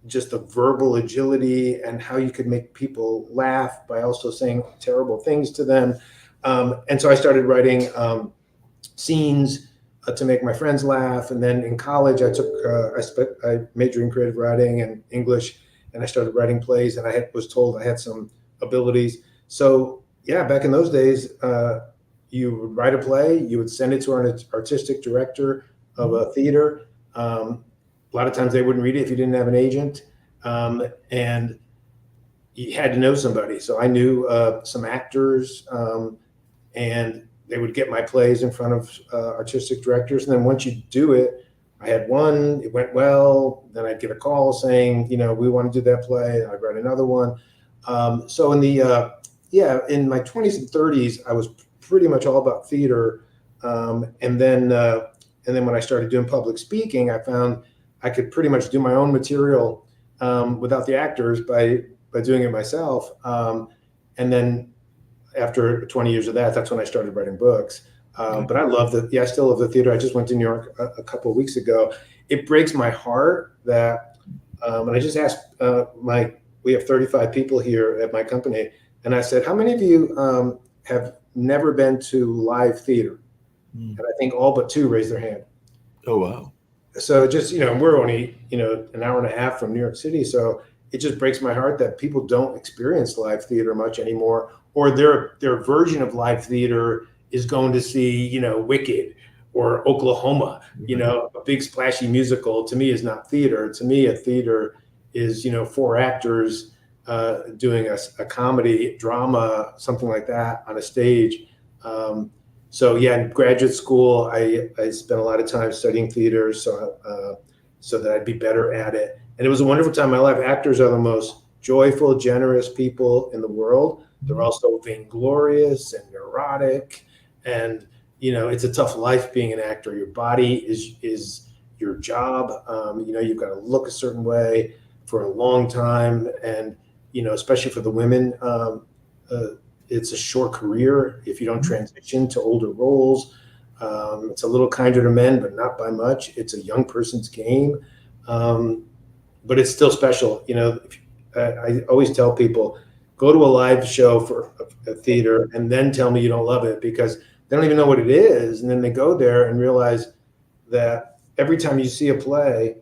just the verbal agility, and how you could make people laugh by also saying terrible things to them. And so I started writing scenes to make my friends laugh. And then in college, I majored in creative writing and English, and I started writing plays, and I was told I had some abilities. So yeah, back in those days, you would write a play, you would send it to an artistic director of a theater. A lot of times they wouldn't read it if you didn't have an agent, and you had to know somebody. So I knew some actors, and they would get my plays in front of artistic directors. And then once you do it, I had one, it went well, then I'd get a call saying, we want to do that play. I'd write another one. So in my 20s and 30s, I was pretty much all about theater. And then when I started doing public speaking, I found I could pretty much do my own material without the actors by doing it myself. And then after 20 years of that's when I started writing books. But I still love the theater. I just went to New York a couple of weeks ago. It breaks my heart that, and I just asked we have 35 people here at my company, and I said, how many of you have never been to live theater? And I think all but 2 raised their hand. Oh, wow. So just, we're only, an hour and a half from New York City. So it just breaks my heart that people don't experience live theater much anymore, or their version of live theater is going to see, Wicked or Oklahoma, a big splashy musical. To me is not theater. To me, a theater is, 4 actors doing a comedy, drama, something like that on a stage. So yeah, in graduate school, I spent a lot of time studying theater, so that I'd be better at it. And it was a wonderful time in my life. Actors are the most joyful, generous people in the world. They're also vainglorious and neurotic, and it's a tough life being an actor. Your body is your job. You've got to look a certain way for a long time, and especially for the women, it's a short career if you don't transition to older roles. It's a little kinder to men, but not by much. It's a young person's game, but it's still special. I always tell people, go to a live show for a theater and then tell me you don't love it, because they don't even know what it is. And then they go there and realize that every time you see a play,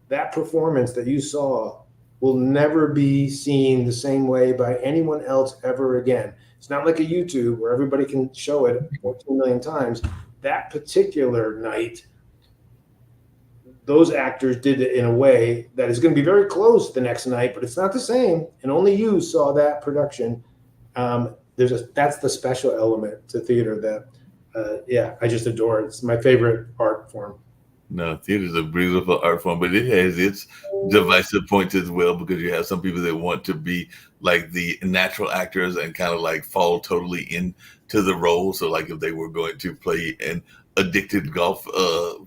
that performance that you saw will never be seen the same way by anyone else ever again. It's not like a YouTube where everybody can show it 14 million times. That particular night, those actors did it in a way that is going to be very close the next night, but it's not the same. And only you saw that production. That's the special element to theater that, I just adore. It's my favorite art form. No, theater is a beautiful art form, but it has its divisive points as well, because you have some people that want to be like the natural actors and kind of like fall totally into the role. So like if they were going to play an addicted golf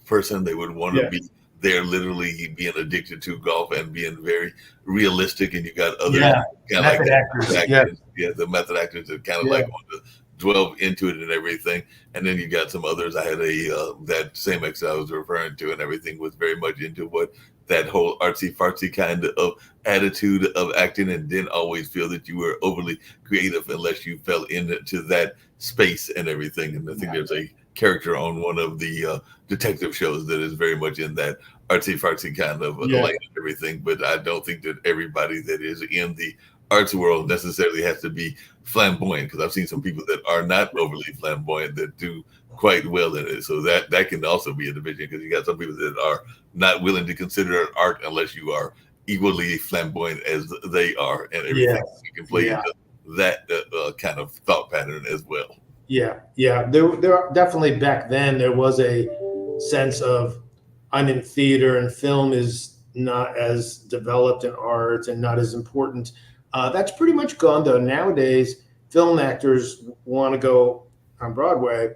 person, they would want to be there literally being addicted to golf and being very realistic. And you got other kind of like actors. The method actors that kind of like want to dwell into it and everything. And then you got some others. I had that same ex I was referring to and everything was very much into what that whole artsy fartsy kind of attitude of acting, and didn't always feel that you were overly creative unless you fell into that space and everything. And I think there's a character on one of the detective shows that is very much in that artsy fartsy kind of light and everything. But I don't think that everybody that is in the arts world necessarily has to be flamboyant, because I've seen some people that are not overly flamboyant that do quite well in it. So that can also be a division, because you got some people that are not willing to consider it art unless you are equally flamboyant as they are and everything. You can play into that kind of thought pattern as well. Yeah. There definitely, back then there was a sense of, I'm in theater and film is not as developed in art and not as important. That's pretty much gone though. Nowadays, film actors want to go on Broadway,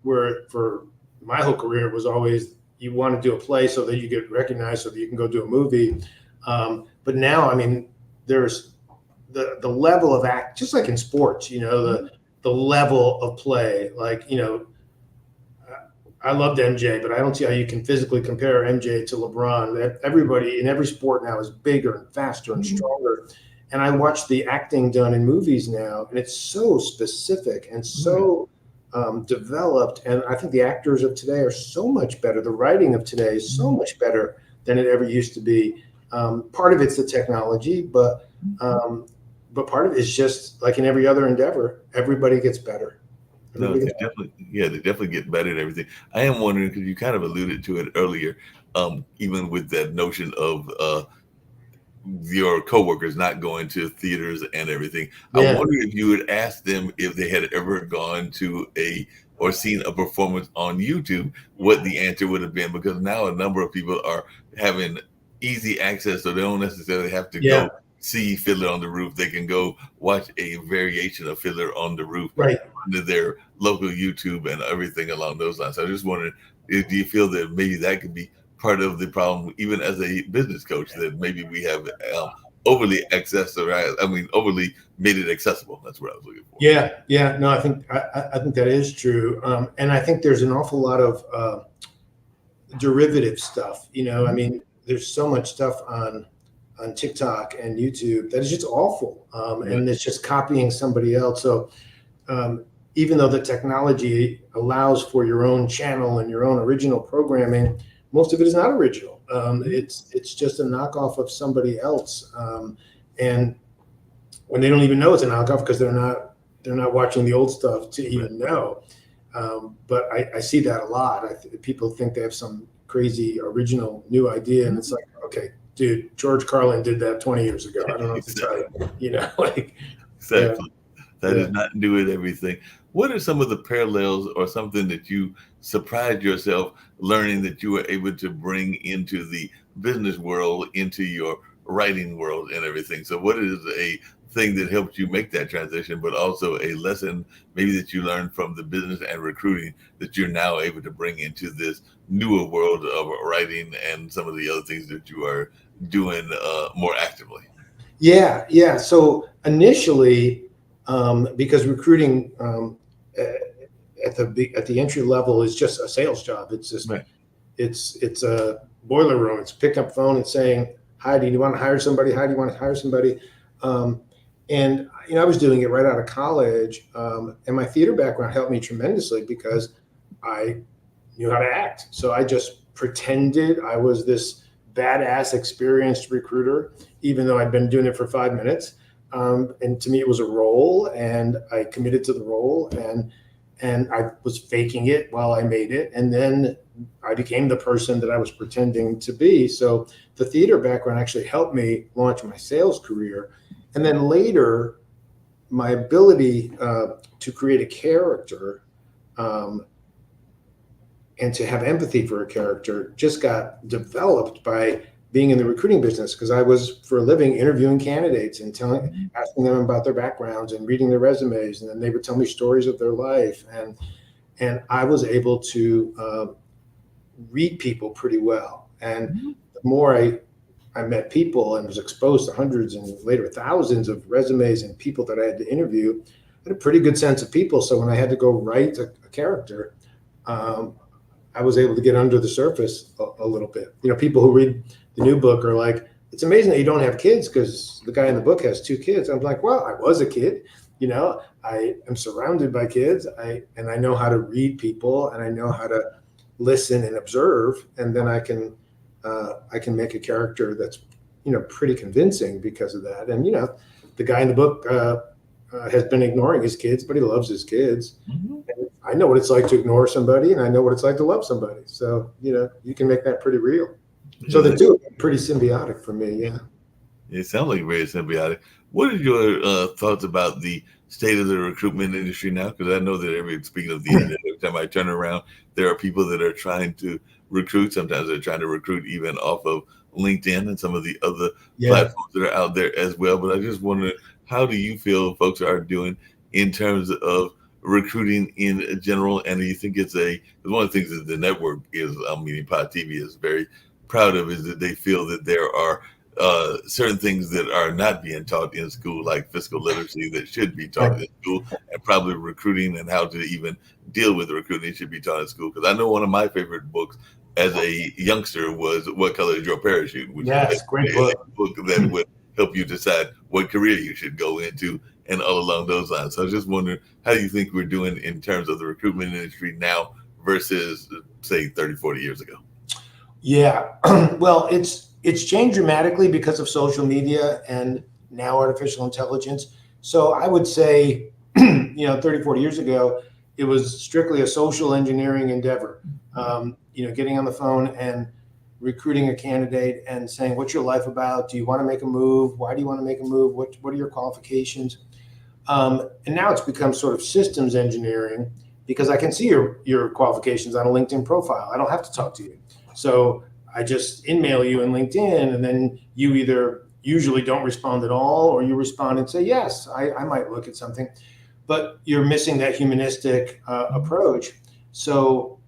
where for my whole career it was always, you want to do a play so that you get recognized so that you can go do a movie. But now, I mean, there's the level of act, just like in sports, you know, the level of play, like, you know, I loved MJ, but I don't see how you can physically compare MJ to LeBron. Everybody in every sport now is bigger and faster and stronger. And I watch the acting done in movies now, and it's so specific and so developed. And I think the actors of today are so much better. The writing of today is so much better than it ever used to be. Part of it's the technology, but part of it is just like in every other endeavor, everybody gets better. No, they definitely get better at everything. I am wondering, because you kind of alluded to it earlier, even with that notion of your coworkers not going to theaters and everything. I wonder if you would ask them if they had ever gone to or seen a performance on YouTube, what the answer would have been, because now a number of people are having easy access, so they don't necessarily have to go see Fiddler on the Roof. They can go watch a variation of Fiddler on the Roof under their local YouTube and everything along those lines. So I just wondering, do you feel that maybe that could be part of the problem, even as a business coach, that maybe we have overly overly made it accessible? That's what I was looking for. Yeah. No, I think that is true, and I think there's an awful lot of derivative stuff. You know, I mean, there's so much stuff on TikTok and YouTube that is just awful, and it's just copying somebody else. So even though the technology allows for your own channel and your own original programming, most of it is not original. It's just a knockoff of somebody else, and when they don't even know it's a knockoff because they're not watching the old stuff to even know. But I see that a lot. People think they have some crazy original new idea, and it's like, okay, dude, George Carlin did that 20 years ago. I don't know what to tell you. You know, like exactly. That is not new at everything. What are some of the parallels or something that you surprised yourself learning that you were able to bring into the business world, into your writing world and everything? So what is a thing that helped you make that transition, but also a lesson maybe that you learned from the business and recruiting that you're now able to bring into this newer world of writing and some of the other things that you are doing more actively? Yeah. So initially, because recruiting at the entry level is just a sales job. It's just it's a boiler room. It's picking up phone and saying, "Hi, do you want to hire somebody? Hi, do you want to hire somebody?" And you know, I was doing it right out of college, and my theater background helped me tremendously because I knew how to act. So I just pretended I was this badass, experienced recruiter, even though I'd been doing it for 5 minutes. And to me, it was a role, and I committed to the role, and I was faking it while I made it. And then I became the person that I was pretending to be. So the theater background actually helped me launch my sales career. And then later, my ability to create a character and to have empathy for a character just got developed by being in the recruiting business, because I was, for a living, interviewing candidates and asking them about their backgrounds and reading their resumes, and then they would tell me stories of their life, and I was able to read people pretty well. And the more I met people and was exposed to hundreds and later thousands of resumes and people that I had to interview, had a pretty good sense of people. So when I had to go write a character, I was able to get under the surface a little bit. People who read the new book are like, it's amazing that you don't have kids because the guy in the book has 2 kids. I'm like, well, I was a kid. I am surrounded by kids. And I know how to read people, and I know how to listen and observe, and then I can make a character that's pretty convincing because of that. And the guy in the book has been ignoring his kids, but he loves his kids. Mm-hmm. And I know what it's like to ignore somebody, and I know what it's like to love somebody. So you can make that pretty real. So the two are pretty symbiotic for me. Yeah. It sounds like very symbiotic. What are your thoughts about the state of the recruitment industry now? Because I know that speaking of the internet, every time I turn around, there are people that are trying to recruit. Sometimes they're trying to recruit even off of LinkedIn and some of the other platforms that are out there as well. But I just wonder, how do you feel folks are doing in terms of recruiting in general? And do you think it's one of the things that the network is, Pod TV is very proud of, is that they feel that there are certain things that are not being taught in school, like fiscal literacy, that should be taught in school, and probably recruiting and how to even deal with recruiting should be taught in school. Because I know one of my favorite books as a youngster was "What Color Is Your Parachute," which is great book that would help you decide what career you should go into and all along those lines. So I was just wondering, how do you think we're doing in terms of the recruitment industry now versus, say, 30, 40 years ago? Yeah, well, it's changed dramatically because of social media and now artificial intelligence. So I would say, 30, 40 years ago, it was strictly a social engineering endeavor. Getting on the phone and recruiting a candidate and saying, what's your life about? Do you want to make a move? Why do you want to make a move? What are your qualifications? And now it's become sort of systems engineering, because I can see your qualifications on a LinkedIn profile. I don't have to talk to you. So I just email you in LinkedIn, and then you either usually don't respond at all, or you respond and say, yes, I might look at something, but you're missing that humanistic approach. So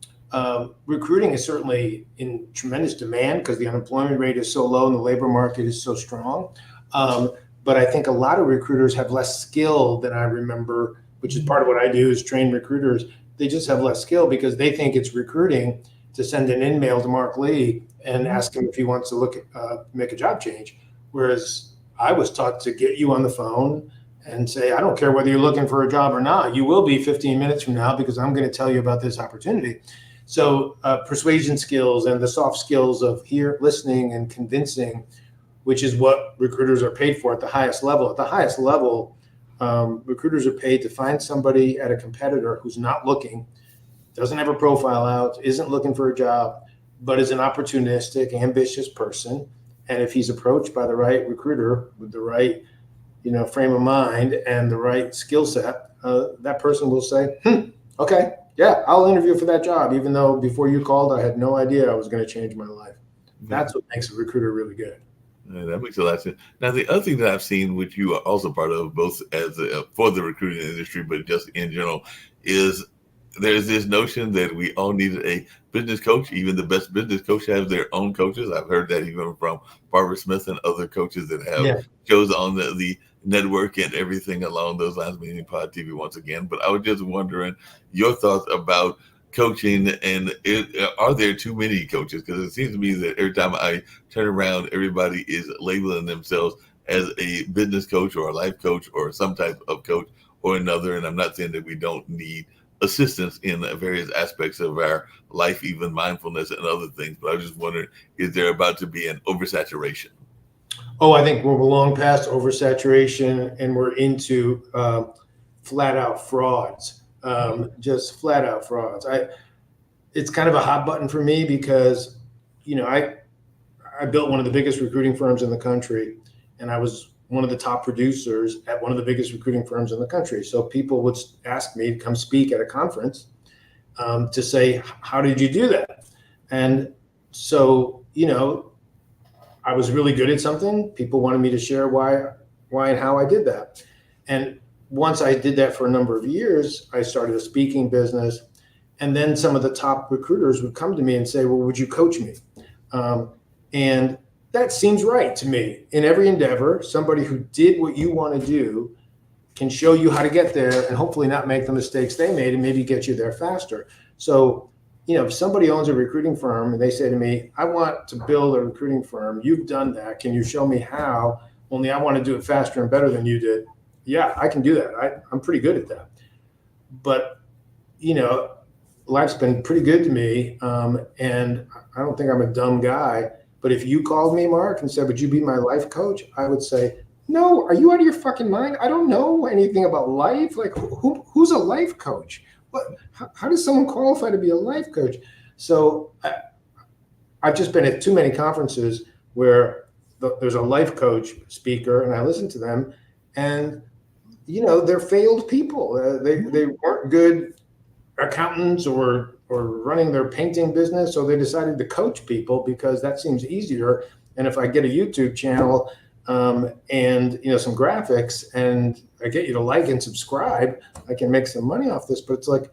recruiting is certainly in tremendous demand because the unemployment rate is so low and the labor market is so strong. But I think a lot of recruiters have less skill than I remember, which is part of what I do, is train recruiters. They just have less skill because they think it's recruiting to send an email to Marc Lee and ask him if he wants to make a job change. Whereas I was taught to get you on the phone and say, I don't care whether you're looking for a job or not. You will be 15 minutes from now because I'm going to tell you about this opportunity. So persuasion skills and the soft skills of listening and convincing, which is what recruiters are paid for at the highest level. At the highest level, recruiters are paid to find somebody at a competitor who's not looking, doesn't have a profile out, isn't looking for a job, but is an opportunistic, ambitious person. And if he's approached by the right recruiter with the right, frame of mind and the right skill set, that person will say, okay, yeah, I'll interview for that job, even though before you called, I had no idea I was going to change my life. That's what makes a recruiter really good. Yeah, that makes a lot of sense. Now, the other thing that I've seen, which you are also part of, both as for the recruiting industry, but just in general, is there's this notion that we all need a business coach. Even the best business coach have their own coaches. I've heard that even from Barbara Smith and other coaches that have shows on the network and everything along those lines, meaning Pod TV once again. But I was just wondering your thoughts about coaching, and are there too many coaches? Because it seems to me that every time I turn around, everybody is labeling themselves as a business coach or a life coach or some type of coach or another. And I'm not saying that we don't need assistance in various aspects of our life, even mindfulness and other things. But I was just wondering, is there about to be an oversaturation? Oh, I think we're long past oversaturation, and we're into flat out frauds, just flat out frauds. It's kind of a hot button for me because, I built one of the biggest recruiting firms in the country, and I was one of the top producers at one of the biggest recruiting firms in the country. So people would ask me to come speak at a conference to say, how did you do that? And so, I was really good at something. People wanted me to share why and how I did that. And once I did that for a number of years, I started a speaking business. And then some of the top recruiters would come to me and say, well, would you coach me? And that seems right to me. In every endeavor, somebody who did what you want to do can show you how to get there and hopefully not make the mistakes they made and maybe get you there faster. So, if somebody owns a recruiting firm and they say to me, I want to build a recruiting firm, you've done that. Can you show me how? Only I want to do it faster and better than you did. Yeah, I can do that. I'm pretty good at that. But, life's been pretty good to me. And I don't think I'm a dumb guy. But if you called me, Mark, and said, would you be my life coach? I would say, no, are you out of your fucking mind? I don't know anything about life. Like, who's a life coach? How does someone qualify to be a life coach? So I've just been at too many conferences where there's a life coach speaker, and I listen to them, and they're failed people. They weren't good accountants or running their painting business, so they decided to coach people because that seems easier. And if I get a YouTube channel and some graphics, and I get you to like and subscribe, I can make some money off this. But it's like,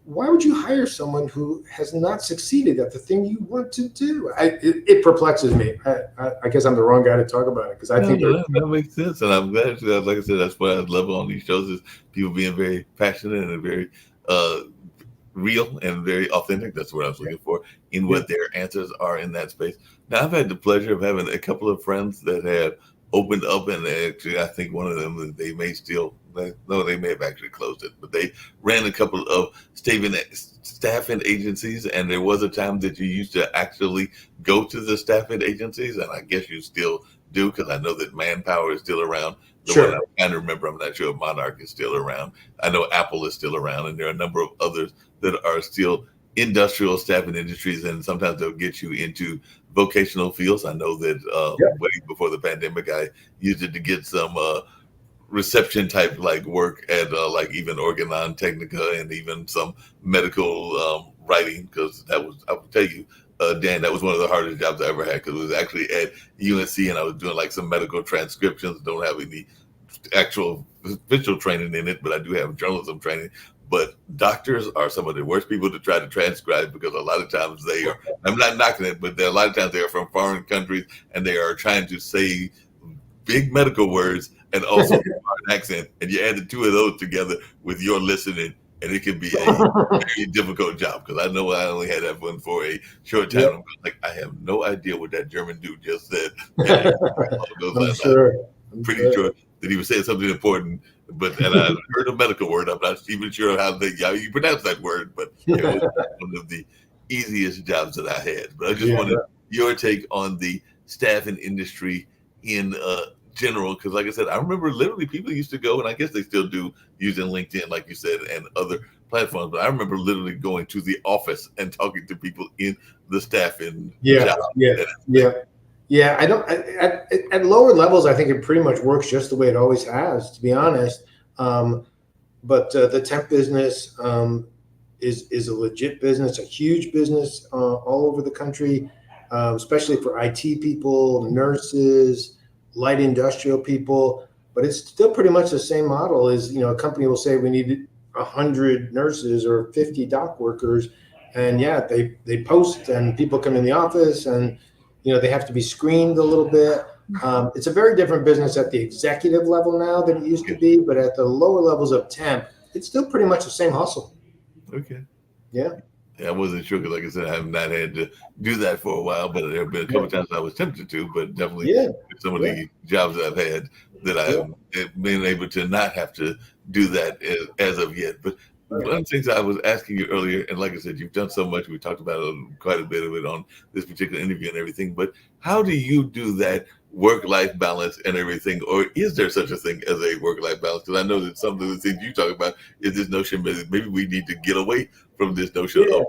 why would you hire someone who has not succeeded at the thing you want to do? It perplexes me. I guess I'm the wrong guy to talk about it because I think that makes sense, and I'm glad. Like I said, that's what I love on these shows is people being very passionate and very real and very authentic. That's what I was looking for in what their answers are in that space. Now, I've had the pleasure of having a couple of friends that have opened up, and actually, I think one of them, they may have actually closed it, but they ran a couple of staffing agencies, and there was a time that you used to actually go to the staffing agencies, and I guess you still do, because I know that Manpower is still around. The one I'm trying to remember, I'm not sure if Monarch is still around. I know Apple is still around, and there are a number of others that are still industrial staffing industries, and sometimes they'll get you into vocational fields. I know that way before the pandemic, I used it to get some reception type like work at like even Organon Technica and even some medical writing, because that was, I will tell you, Dan, that was one of the hardest jobs I ever had, because it was actually at UNC and I was doing like some medical transcriptions. Don't have any actual official training in it, but I do have journalism training. But doctors are some of the worst people to try to transcribe, because a lot of times they are, I'm not knocking it, but a lot of times they are from foreign countries and they are trying to say big medical words and also an accent. And you add the two of those together with your listening, and it can be a very difficult job, because I know I only had that one for a short time. I'm like, I have no idea what that German dude just said. I'm pretty sure that he was saying something important, but and I heard a medical word. I'm not even sure how you pronounce that word, but it was one of the easiest jobs that I had. But I just wanted your take on the staffing industry in general, because like I said, I remember literally people used to go, and I guess they still do, using LinkedIn, like you said, and other platforms. But I remember literally going to the office and talking to people in the staffing job. Yeah, I don't. At lower levels, I think it pretty much works just the way it always has, to be honest. But the temp business is a legit business, a huge business all over the country, especially for IT people, nurses, light industrial people. But it's still pretty much the same model. As a company will say we need 100 nurses or 50 dock workers, and they post, and people come in the office, and they have to be screened a little bit. It's a very different business at the executive level now than it used to be, but at the lower levels of temp, it's still pretty much the same hustle. Okay. Yeah. I wasn't sure, because like I said, I have not had to do that for a while, but there have been a couple of times I was tempted to, but definitely some of the jobs that I've had that I've been able to not have to do that as of yet. But one of the things I was asking you earlier, and like I said, you've done so much. We talked about quite a bit of it on this particular interview and everything, but how do you do that work-life balance and everything? Or is there such a thing as a work-life balance? Because I know that some of the things you talk about is this notion that maybe we need to get away from this notion of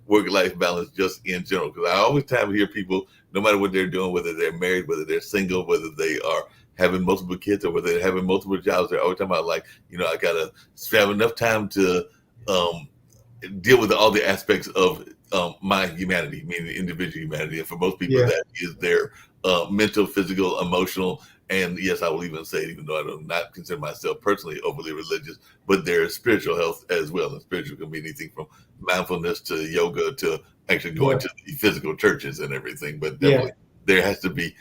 work-life balance just in general. Because I always hear people, no matter what they're doing, whether they're married, whether they're single, whether they are having multiple kids, or whether they're having multiple jobs, they're always talking about, like, I gotta have enough time to deal with all the aspects of my humanity, meaning individual humanity. And for most people, that is their mental, physical, emotional, and yes, I will even say, even though I do not consider myself personally overly religious, but their spiritual health as well. And spiritual can be anything from mindfulness to yoga to actually going to the physical churches and everything. But definitely there has to be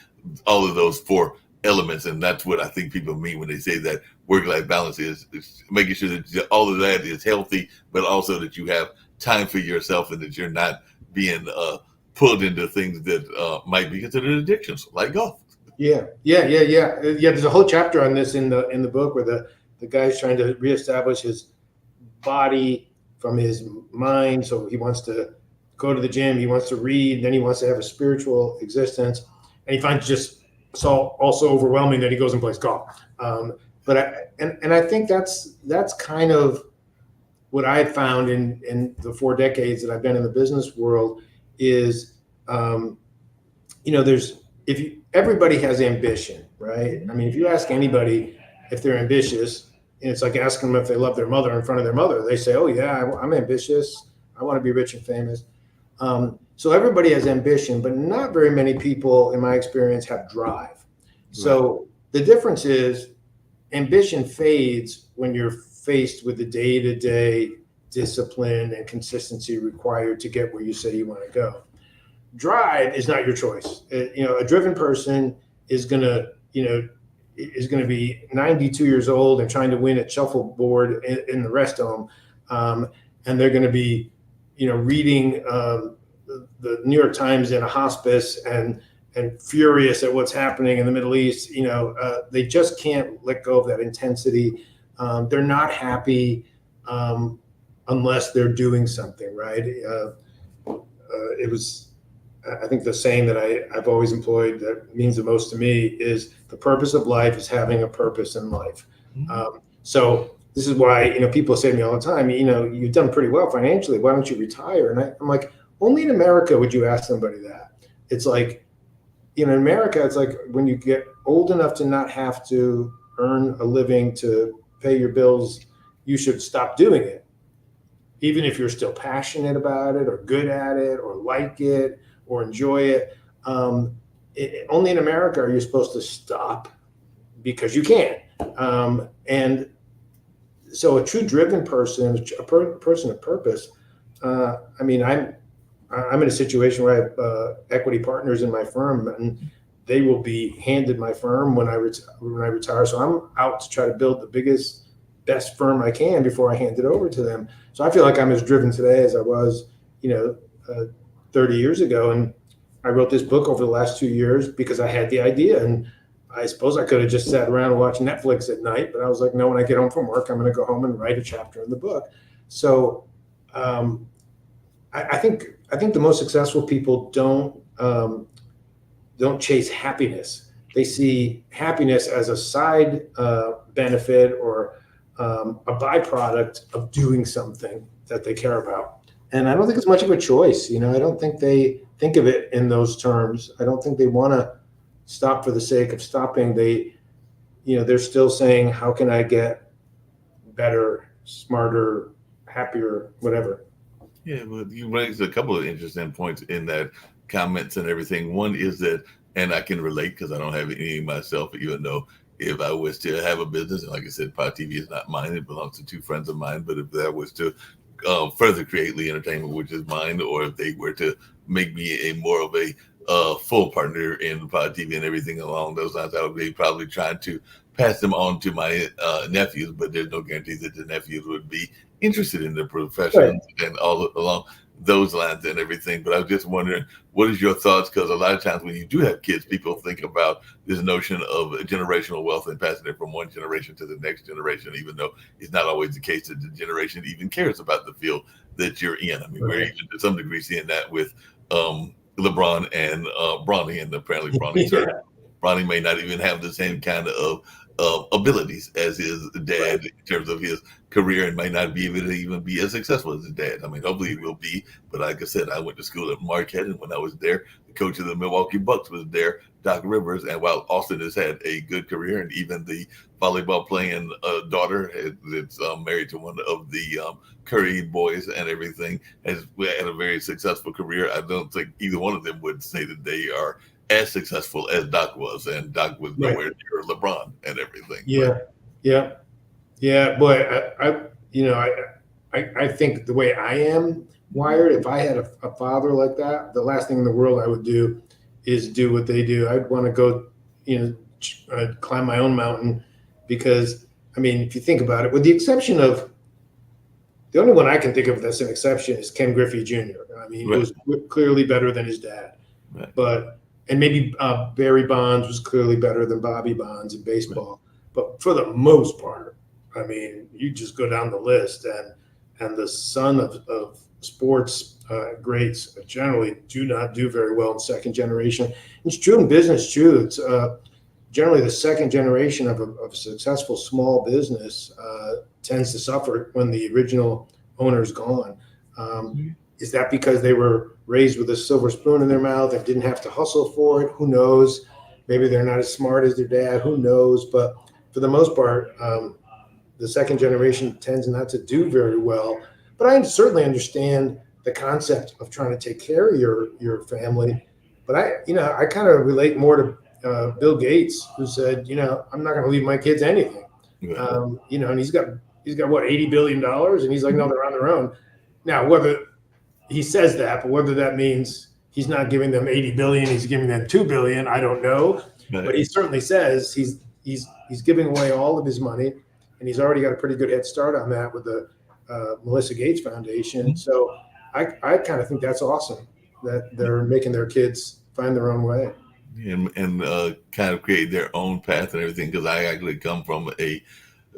all of those for elements, and that's what I think people mean when they say that work-life balance is making sure that all of that is healthy, but also that you have time for yourself and that you're not being pulled into things that might be considered addictions, like golf. Yeah. There's a whole chapter on this in the book where the guy's trying to reestablish his body from his mind. So he wants to go to the gym, he wants to read, then he wants to have a spiritual existence, and he finds just so also overwhelming that he goes and plays golf. But I think that's kind of what I found in the 4 decades that I've been in the business world is, there's if you everybody has ambition, right? I mean, if you ask anybody if they're ambitious, and it's like asking them if they love their mother in front of their mother, they say, "Oh yeah, I'm ambitious. I want to be rich and famous." So everybody has ambition, but not very many people, in my experience, have drive. So the difference is ambition fades when you're faced with the day-to-day discipline and consistency required to get where you say you want to go. Drive is not your choice. A driven person is gonna be 92 years old and trying to win at shuffleboard in the rest of them, and they're going to be, reading the New York Times in a hospice and furious at what's happening in the Middle East. They just can't let go of that intensity. They're not happy unless they're doing something, right? It was, I think the saying that I've always employed that means the most to me is the purpose of life is having a purpose in life. So this is why, people say to me all the time, you've done pretty well financially. Why don't you retire? And I'm like, only in America would you ask somebody that. It's like, in America, it's like when you get old enough to not have to earn a living to pay your bills, you should stop doing it. Even if you're still passionate about it or good at it or like it or enjoy it. Only in America are you supposed to stop because you can. And so a true driven person, a person of purpose, I'm in a situation where I have equity partners in my firm, and they will be handed my firm when I retire. So I'm out to try to build the biggest, best firm I can before I hand it over to them. So I feel like I'm as driven today as I was, 30 years ago. And I wrote this book over the last 2 years because I had the idea. And I suppose I could have just sat around and watched Netflix at night, but I was like, no, when I get home from work, I'm going to go home and write a chapter in the book. So I think the most successful people don't chase happiness. They see happiness as a side benefit or a byproduct of doing something that they care about. And I don't think it's much of a choice. I don't think they think of it in those terms. I don't think they want to stop for the sake of stopping. They're still saying, how can I get better, smarter, happier, whatever. Yeah, well, you raised a couple of interesting points in that comments and everything. One is that, and I can relate because I don't have any myself, even though if I was to have a business, and like I said, Pod TV is not mine, it belongs to two friends of mine, but if that was to further create Lee Entertainment, which is mine, or if they were to make me a more of a full partner in Pod TV and everything along those lines, I would be probably trying to pass them on to my nephews, but there's no guarantee that the nephews would be interested in the profession and all along those lines and everything. But I was just wondering, what is your thoughts? Because a lot of times when you do have kids, people think about this notion of generational wealth and passing it from one generation to the next generation, even though it's not always the case that the generation even cares about the field that you're in. I mean, we're even to some degree seeing that with LeBron and Bronny, and apparently Bronny may not even have the same kind of abilities as his dad in terms of his career, and might not be able to even be as successful as his dad. I mean, hopefully he will be, but like I said, I went to school at Marquette, and when I was there, the coach of the Milwaukee Bucks was there, Doc Rivers. And while Austin has had a good career, and even the volleyball playing daughter that's married to one of the Curry boys and everything, has had a very successful career. I don't think either one of them would say that they are as successful as Doc was, and Doc was nowhere near LeBron and everything. Yeah. Boy, I think the way I am wired, if I had a father like that, the last thing in the world I would do is do what they do. I'd want to go, climb my own mountain, because I mean, if you think about it, with the exception of the only one I can think of that's an exception is Ken Griffey Jr. I mean, he Right. was clearly better than his dad, Right. but and maybe Barry Bonds was clearly better than Bobby Bonds in Right. baseball. But for the most part, I mean, you just go down the list, and the son of sports greats generally do not do very well in second generation. It's true in business too. It's generally the second generation of a successful small business tends to suffer when the original owner's gone. Is that because they were raised with a silver spoon in their mouth and didn't have to hustle for it? Who knows? Maybe they're not as smart as their dad. Who knows? But for the most part, the second generation tends not to do very well. But I certainly understand the concept of trying to take care of your family. But I kind of relate more to Bill Gates, who said, I'm not going to leave my kids anything. Right. And he's got what, $80 billion, and he's like, no, they're on their own. Now, whether he says that, but whether that means he's not giving them 80 billion, he's giving them 2 billion, I don't know. Right. But he certainly says he's giving away all of his money, and he's already got a pretty good head start on that with the Melissa Gates Foundation. So I kind of think that's awesome that they're making their kids find their own way. And kind of create their own path and everything. Because I actually come from a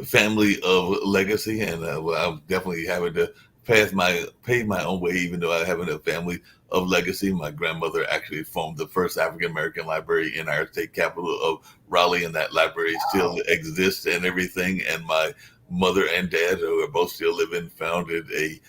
family of legacy, and I'm definitely having to pave my own way, even though I haven't a family of legacy. My grandmother actually formed the first African American library in our state capital of Raleigh, and that library still exists and everything. And my mother and dad, who are both still living, founded a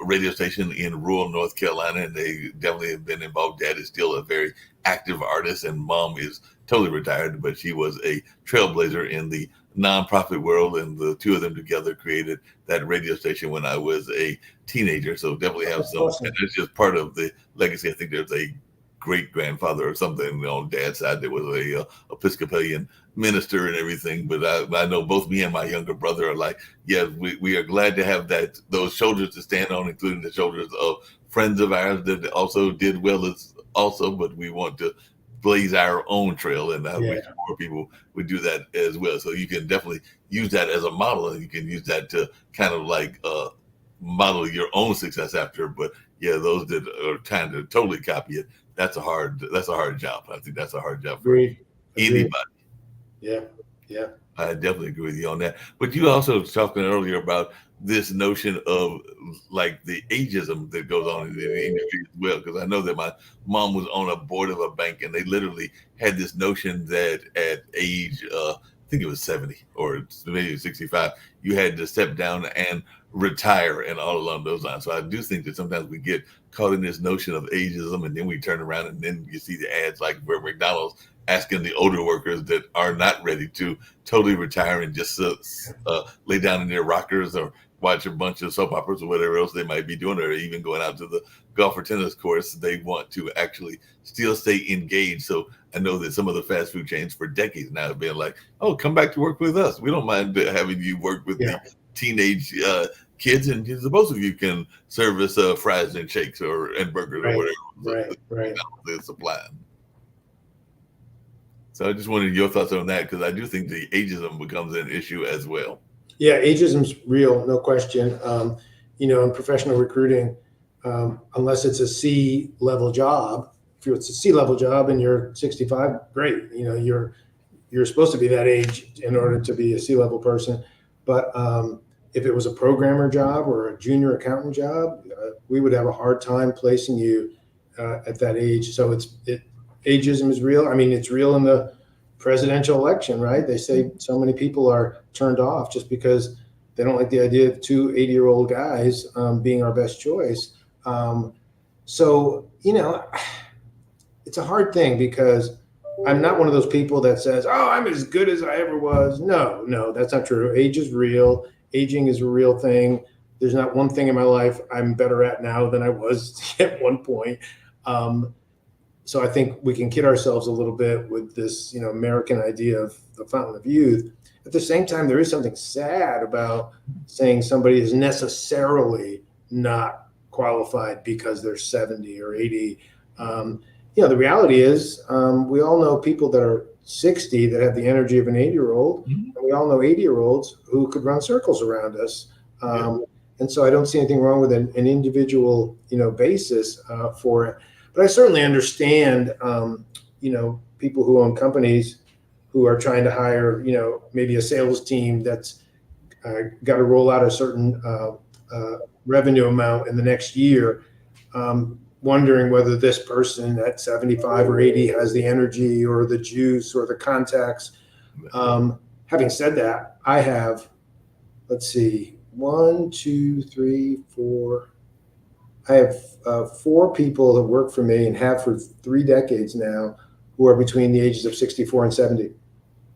radio station in rural North Carolina, and they definitely have been involved. Dad is still a very active artist, and mom is totally retired, but she was a trailblazer in the nonprofit world, and the two of them together created that radio station when I was a teenager. So definitely have some, Awesome. and it's just part of the legacy. I think there's a great grandfather or something on dad's side that was a Episcopalian minister and everything. But I know both me and my younger brother are like, yeah, we are glad to have those shoulders to stand on, including the shoulders of friends of ours that also did well as also, but we want to blaze our own trail, and I wish more people would do that as well. So you can definitely use that as a model, and you can use that to kind of like model your own success after. But yeah, those that are trying to totally copy it, that's a hard job. I think that's a hard job for anybody. Yeah. I definitely agree with you on that. But you also was talking earlier about this notion of like the ageism that goes on in the industry as well. Because I know that my mom was on a board of a bank, and they literally had this notion that at age, I think it was 70 or maybe 65, you had to step down and retire and all along those lines. So I do think that sometimes we get caught in this notion of ageism, and then we turn around and then you see the ads like where McDonald's asking the older workers that are not ready to totally retire and just lay down in their rockers or watch a bunch of soap operas or whatever else they might be doing, or even going out to the golf or tennis course. They want to actually still stay engaged. So I know that some of the fast food chains for decades now have been like, oh, come back to work with us. We don't mind having you work with the teenage kids, and the both of you can service fries and shakes and burgers or whatever they're supplying. So I just wanted your thoughts on that, because I do think the ageism becomes an issue as well. Yeah, ageism's real, no question. In professional recruiting, unless it's a C-level job, if it's a C-level job and you're 65, great. You're supposed to be that age in order to be a C-level person. But if it was a programmer job or a junior accountant job, we would have a hard time placing you at that age. So ageism is real. I mean, it's real in the presidential election, right? They say so many people are turned off just because they don't like the idea of two 80-year-old guys being our best choice. So it's a hard thing, because I'm not one of those people that says, oh, I'm as good as I ever was. No, that's not true. Age is real. Aging is a real thing. There's not one thing in my life I'm better at now than I was at one point. So I think we can kid ourselves a little bit with this, American idea of the fountain of youth. At the same time, there is something sad about saying somebody is necessarily not qualified because they're 70 or 80. The reality is we all know people that are 60 that have the energy of an 8-year-old. Mhm. And we all know 80-year-olds who could run circles around us. Yeah. And so I don't see anything wrong with an individual, basis for it. But I certainly understand, people who own companies who are trying to hire, maybe a sales team that's got to roll out a certain revenue amount in the next year, wondering whether this person at 75 or 80 has the energy or the juice or the contacts. Having said that, I have, let's see, 1, 2, 3, 4. I have 4 people that work for me and have for 3 decades now who are between the ages of 64 and 70.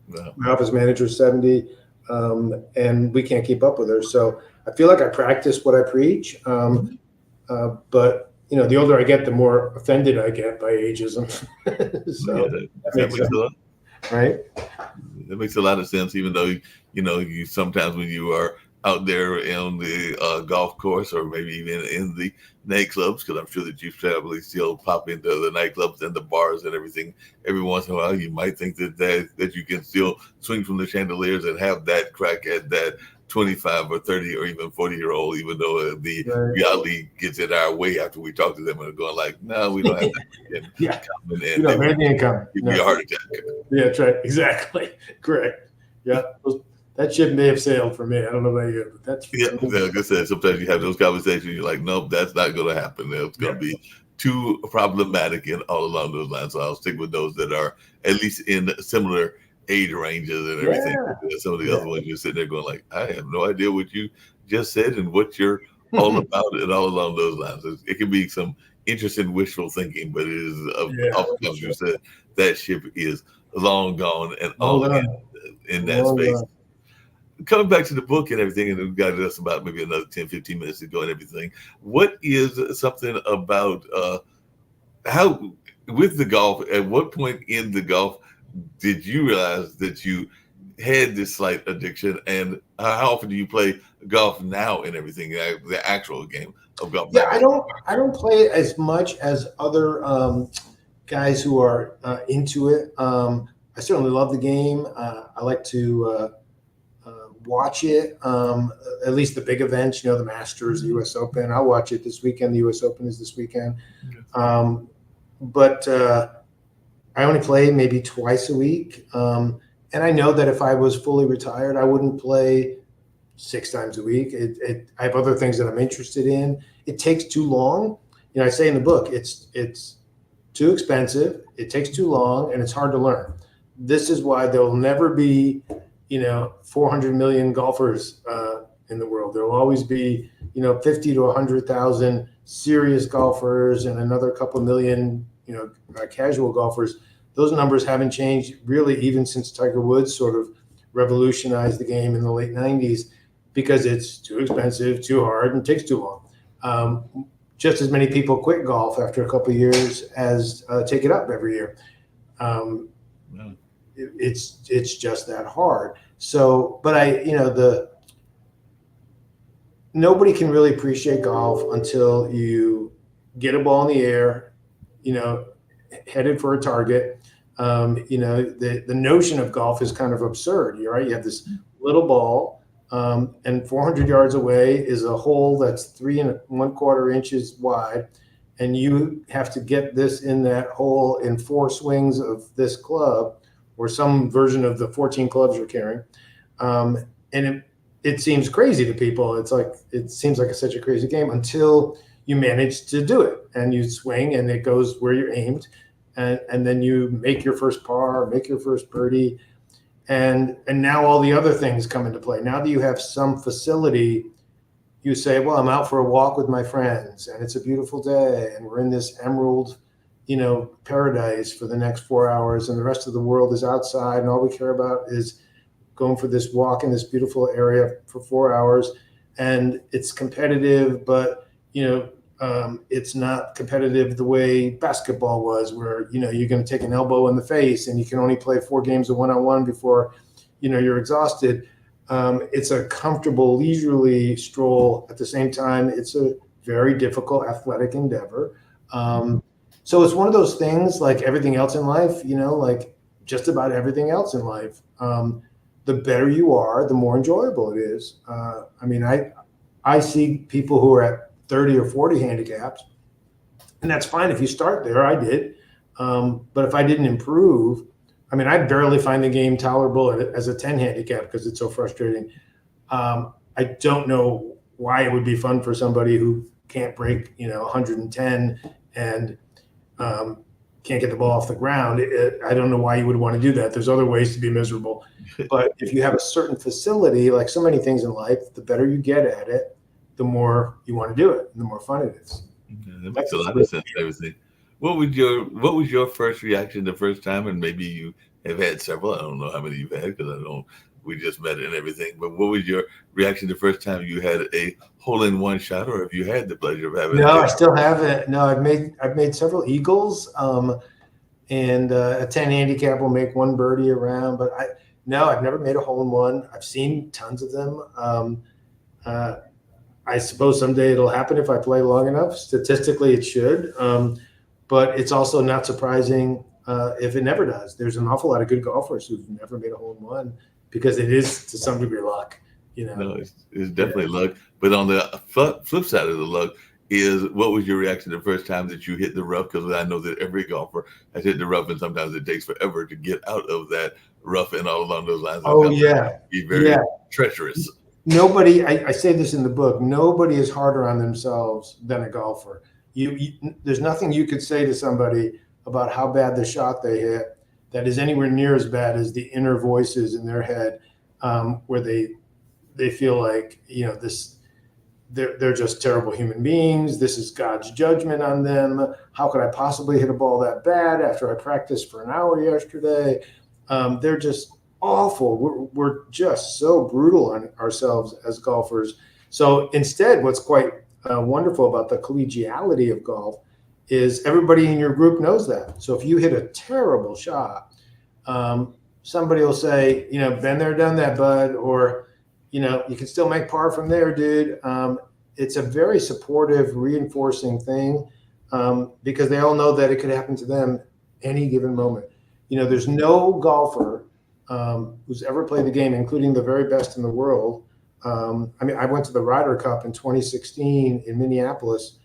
Wow. My office manager is 70, and we can't keep up with her. So I feel like I practice what I preach. But the older I get, the more offended I get by ageism. So Yeah, that makes a lot. right? That makes a lot of sense, even though, you sometimes when you are out there on the golf course or maybe even in the nightclubs, because I'm sure that you probably still pop into the nightclubs and the bars and everything every once in a while, you might think that you can still swing from the chandeliers and have that crack at that 25 or 30 or even 40-year-old, even though the reality gets in our way after we talk to them and are going like, no, we don't have that Yeah. common, and You don't have anything in common. give me a heart attack. Yeah, that's right. Exactly. Correct. Yeah. That ship may have sailed for me. I don't know about you, but that's Yeah, like I said, sometimes you have those conversations, you're like, nope, that's not going to happen. It's going to be too problematic and all along those lines. So I'll stick with those that are at least in similar age ranges and everything. Some of the other ones you're sitting there going like, I have no idea what you just said and what you're all about and all along those lines. It can be some interesting wishful thinking, but it is oftentimes you said that ship is long gone and all in that space. Coming back to the book and everything, and we've got us about maybe another 10, 15 minutes to go and everything. What is something about how, with the golf, at what point in the golf did you realize that you had this slight addiction, and how often do you play golf now and everything, the actual game of golf? Yeah, I don't play as much as other guys who are into it. I certainly love the game. I like to watch it, at least the big events, the Masters, the U.S. Open. I'll watch it this weekend. The U.S. Open is this weekend. But I only play maybe twice a week. And I know that if I was fully retired, I wouldn't play 6 times a week. I have other things that I'm interested in. It takes too long. I say in the book, it's too expensive, it takes too long, and it's hard to learn. This is why there will never be 400 million golfers in the world. There will always be 50 to 100,000 serious golfers and another couple million casual golfers. Those numbers haven't changed really even since Tiger Woods sort of revolutionized the game in the late 90s, because it's too expensive, too hard, and takes too long. Just as many people quit golf after a couple of years as take it up every year. It's just that hard. So, but nobody can really appreciate golf until you get a ball in the air, headed for a target. The notion of golf is kind of absurd. You're right. You have this little ball, and 400 yards away is a hole that's 3 1/4 inches wide, and you have to get this in that hole in 4 swings of this club, or some version of the 14 clubs you're carrying. And it seems crazy to people. It seems like such a crazy game until you manage to do it, and you swing and it goes where you're aimed. And then you make your first par, make your first birdie. And now all the other things come into play. Now that you have some facility, you say, well, I'm out for a walk with my friends and it's a beautiful day and we're in this emerald, paradise for the next 4 hours, and the rest of the world is outside, and all we care about is going for this walk in this beautiful area for 4 hours. And it's competitive, but it's not competitive the way basketball was, where you're going to take an elbow in the face and you can only play 4 games of one-on-one before you're exhausted. It's a comfortable, leisurely stroll. At the same time, it's a very difficult athletic endeavor. So it's one of those things, like everything else in life, like just about everything else in life. The better you are, the more enjoyable it is. I mean, I see people who are at 30 or 40 handicaps, and that's fine if you start there. I did. But if I didn't improve, I mean, I barely find the game tolerable as a 10 handicap because it's so frustrating. I don't know why it would be fun for somebody who can't break, 110 and can't get the ball off the ground. I don't know why you would want to do that. There's other ways to be miserable. But if you have a certain facility, like so many things in life, the better you get at it, the more you want to do it, and the more fun it is. Yeah, that makes a lot of sense. Everything. What was your first reaction the first time? And maybe you have had several. I don't know how many you've had because I don't. We just met and everything. But what was your reaction the first time you had a hole-in-one shot, or if you had the pleasure of having? No, I still haven't. No, I've made several eagles, and a 10 handicap will make one birdie around. But I've never made a hole in one. I've seen tons of them. Uh, I suppose someday it'll happen if I play long enough. Statistically, it should. But it's also not surprising if it never does. There's an awful lot of good golfers who've never made a hole in one because it is to some degree luck. No, it's definitely luck. But on the flip side of the luck is, what was your reaction the first time that you hit the rough? Because I know that every golfer has hit the rough, and sometimes it takes forever to get out of that rough and all along those lines. Oh, yeah. Be very treacherous. Nobody, I say this in the book, nobody is harder on themselves than a golfer. There's nothing you could say to somebody about how bad the shot they hit that is anywhere near as bad as the inner voices in their head, where they feel like, they're just terrible human beings. This is God's judgment on them. How could I possibly hit a ball that bad after I practiced for an hour yesterday? They're just awful. We're just so brutal on ourselves as golfers. So instead, what's quite wonderful about the collegiality of golf is everybody in your group knows that. So if you hit a terrible shot, somebody will say, been there, done that, bud, or you can still make par from there, dude. It's a very supportive, reinforcing thing, because they all know that it could happen to them any given moment. There's no golfer who's ever played the game, including the very best in the world. I went to the Ryder Cup in 2016 in Minneapolis,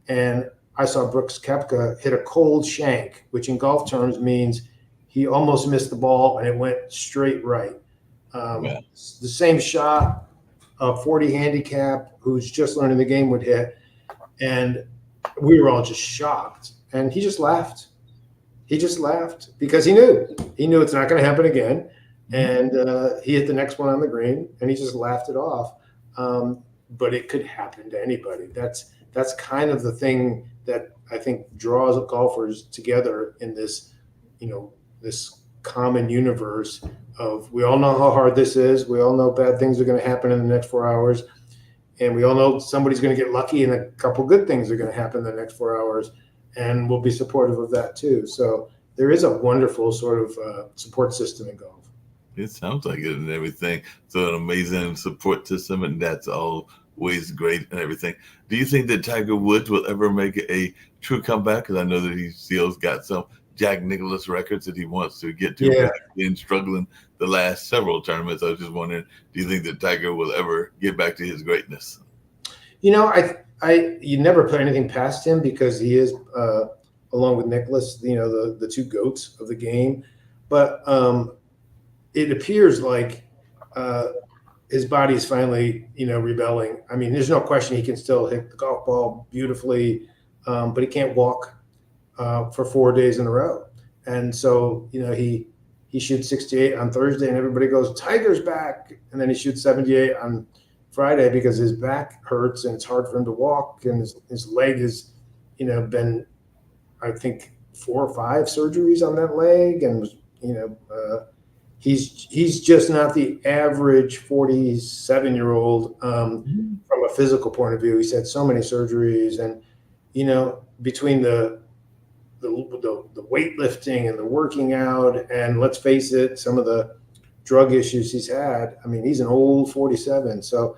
and I saw Brooks Koepka hit a cold shank, which in golf terms means he almost missed the ball and it went straight right. The same shot a 40 handicap who's just learning the game would hit. And we were all just shocked. And he just laughed. He just laughed because he knew it's not going to happen again. And he hit the next one on the green and he just laughed it off. But it could happen to anybody. That's kind of the thing that I think draws golfers together in this, this common universe of, we all know how hard this is. We all know bad things are going to happen in the next 4 hours. And we all know somebody's going to get lucky and a couple good things are going to happen in the next 4 hours. And we'll be supportive of that too. So there is a wonderful sort of support system in golf. It sounds like it and everything. So an amazing support system, and that's always great and everything. Do you think that Tiger Woods will ever make a true comeback? Because I know that he still's got some Jack Nicklaus records that he wants to get to. Yeah. He's been struggling the last several tournaments. I was just wondering, do you think that Tiger will ever get back to his greatness? You never put anything past him because he is, along with Nicklaus, the two goats of the game. But it appears like his body is finally, rebelling. I mean, there's no question he can still hit the golf ball beautifully, but he can't walk for 4 days in a row. And so, he shoots 68 on Thursday and everybody goes, Tiger's back. And then he shoots 78 on Friday because his back hurts and it's hard for him to walk. And his leg has, been, I think, 4 or 5 surgeries on that leg. And, he's just not the average 47-year-old from a physical point of view. He's had so many surgeries, and between the weightlifting and the working out, and let's face it, some of the drug issues he's had. I mean, he's an old 47. So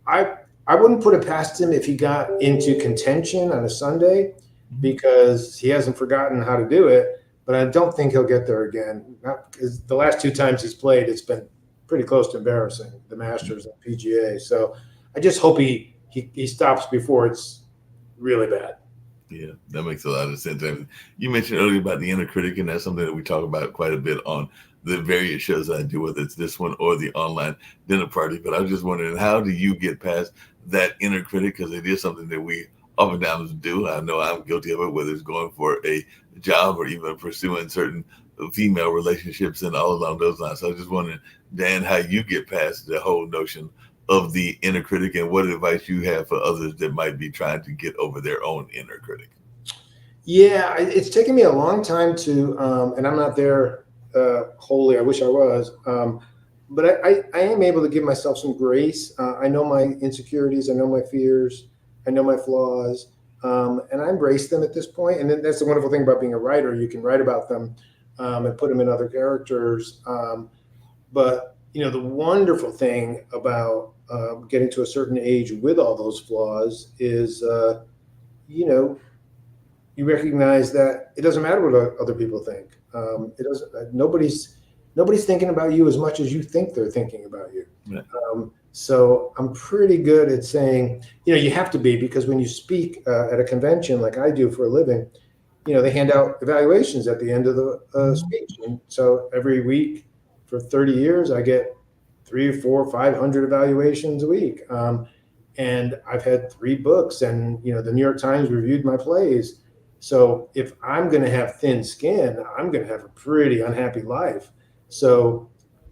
I wouldn't put it past him if he got into contention on a Sunday, because he hasn't forgotten how to do it. but I don't think he'll get there again. Not because the last two times he's played, it's been pretty close to embarrassing, the Masters and PGA. So I just hope he stops before it's really bad. Yeah, that makes a lot of sense. And you mentioned earlier about the inner critic, and that's something that we talk about quite a bit on the various shows I do, whether it's this one or the online dinner party. But I was just wondering, how do you get past that inner critic? Because it is something that we oftentimes do. I know I'm guilty of it, whether it's going for a job or even pursuing certain female relationships and all along those lines. So I was just wondering, Dan, how you get past the whole notion of the inner critic and what advice you have for others that might be trying to get over their own inner critic. Yeah, it's taken me a long time to, and I'm not there wholly. I wish I was, but I am able to give myself some grace. I know my insecurities, I know my fears, I know my flaws, and I embrace them at this point. And then that's the wonderful thing about being a writer. You can write about them and put them in other characters. But the wonderful thing about getting to a certain age with all those flaws is, you know, you recognize that it doesn't matter what other people think. It doesn't. Nobody's thinking about you as much as you think they're thinking about you. Yeah. So I'm pretty good at saying, you have to be, because when you speak at a convention like I do for a living, they hand out evaluations at the end of the speech, and so every week for 30 years, I get 300, 400, 500 evaluations a week. And I've had 3 books, and the New York Times reviewed my plays. So if I'm going to have thin skin, I'm going to have a pretty unhappy life. So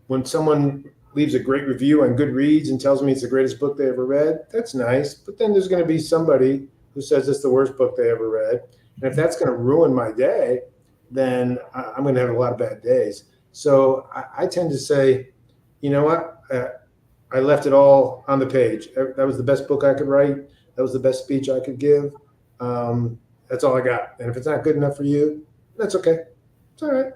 when someone leaves a great review on Goodreads and tells me it's the greatest book they ever read, that's nice. But then there's going to be somebody who says it's the worst book they ever read. And if that's going to ruin my day, then I'm going to have a lot of bad days. So I tend to say, you know what? I left it all on the page. That was the best book I could write. That was the best speech I could give. That's all I got. And if it's not good enough for you, that's okay. It's all right.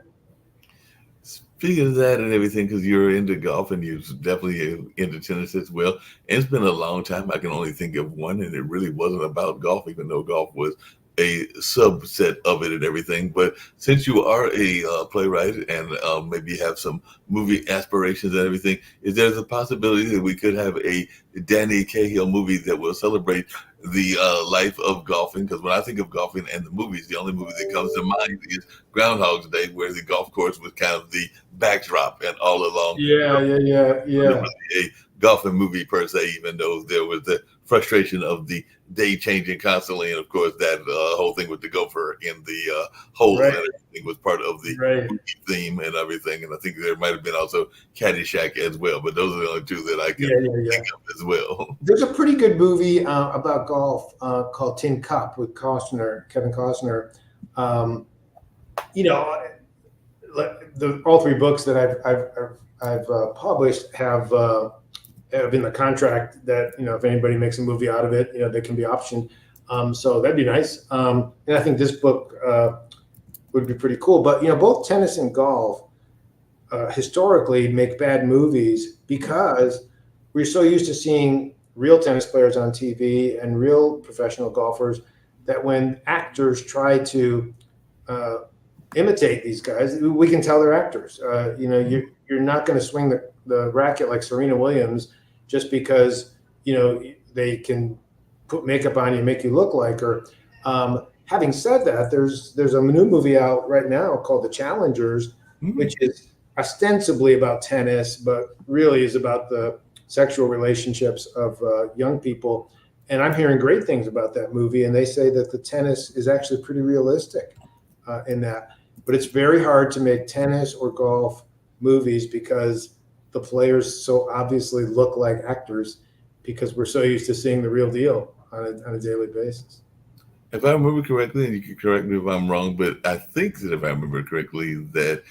Speaking of that and everything, because you're into golf and you're definitely into tennis as well, and it's been a long time. I can only think of one, and it really wasn't about golf, even though golf was a subset of it and everything. But since you are a playwright and maybe have some movie aspirations and everything, is there the possibility that we could have a Danny Cahill movie that will celebrate the life of golfing? Because when I think of golfing and the movies, the only movie that comes to mind is Groundhog's Day, where the golf course was kind of the backdrop, and all along, Yeah. it was a golfing movie per se, even though there was the frustration of the day changing constantly, and of course that whole thing with the gopher in the hole Right. and everything was part of the Right. movie theme and everything. And I think there might have been also Caddyshack as well, but those are the only 2 that I can Yeah. think of as well. There's a pretty good movie about golf called Tin Cup with Kevin Costner. Um, all 3 books that I've published have in the contract that if anybody makes a movie out of it, they can be optioned. So that'd be nice. And I think this book would be pretty cool. But both tennis and golf historically make bad movies because we're so used to seeing real tennis players on TV and real professional golfers that when actors try to imitate these guys, we can tell they're actors. You're not going to swing the racket like Serena Williams just because they can put makeup on you and make you look like her. Having said that, there's a new movie out right now called The Challengers, which is ostensibly about tennis, but really is about the sexual relationships of young people. And I'm hearing great things about that movie, and they say that the tennis is actually pretty realistic in that. But it's very hard to make tennis or golf movies because the players so obviously look like actors because we're so used to seeing the real deal on a daily basis. If I remember correctly, and you can correct me if I'm wrong, but I think that if I remember correctly, that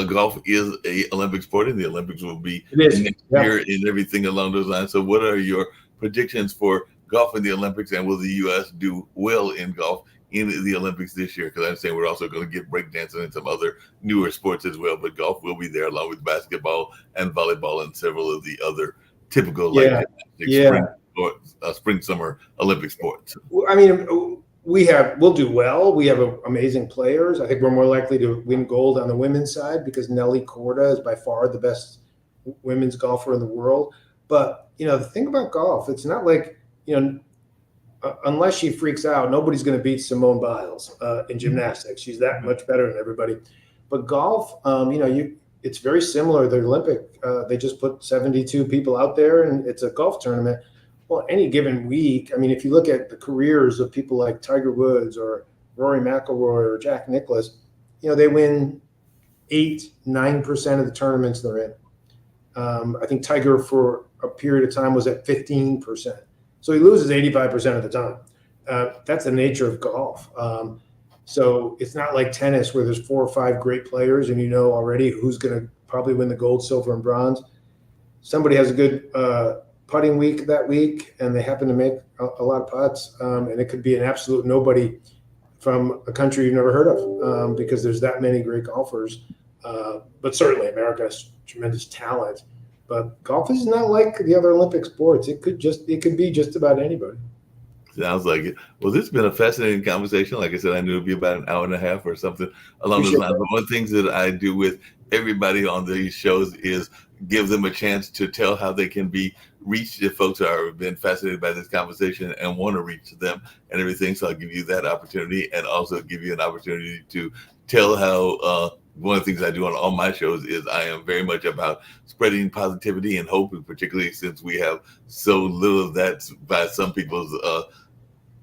golf is a Olympic sport, and the Olympics will be next year and everything along those lines. So, what are your predictions for golf in the Olympics, and will the U.S. do well in golf in the Olympics this year? Because I understand we're also going to get breakdancing and some other newer sports as well, but golf will be there along with basketball and volleyball and several of the other typical spring, summer Olympic sports. I mean, we'll do well. We have amazing players. I think we're more likely to win gold on the women's side because Nelly Korda is by far the best women's golfer in the world. But the thing about golf, it's not like unless she freaks out, nobody's going to beat Simone Biles in gymnastics. She's that much better than everybody. But golf, it's very similar. The Olympic, they just put 72 people out there, and it's a golf tournament. Well, any given week, I mean, if you look at the careers of people like Tiger Woods or Rory McIlroy or Jack Nicklaus, they win 8-9% of the tournaments they're in. I think Tiger for a period of time was at 15%. So he loses 85% of the time. That's the nature of golf. So it's not like tennis where there's 4 or 5 great players and already who's going to probably win the gold, silver, and bronze. Somebody has a good putting week that week, and they happen to make a lot of putts, and it could be an absolute nobody from a country you've never heard of because there's that many great golfers. But certainly America has tremendous talent. But golf is not like the other Olympic sports. It could be just about anybody. Sounds like it. Well, this has been a fascinating conversation. Like I said, I knew it'd be about an hour and a half or something along those lines. But one of the things that I do with everybody on these shows is give them a chance to tell how they can be reached if folks are been fascinated by this conversation and want to reach them and everything. So I'll give you that opportunity and also give you an opportunity to tell how one of the things I do on all my shows is I am very much about spreading positivity and hope, and particularly since we have so little of that by some people's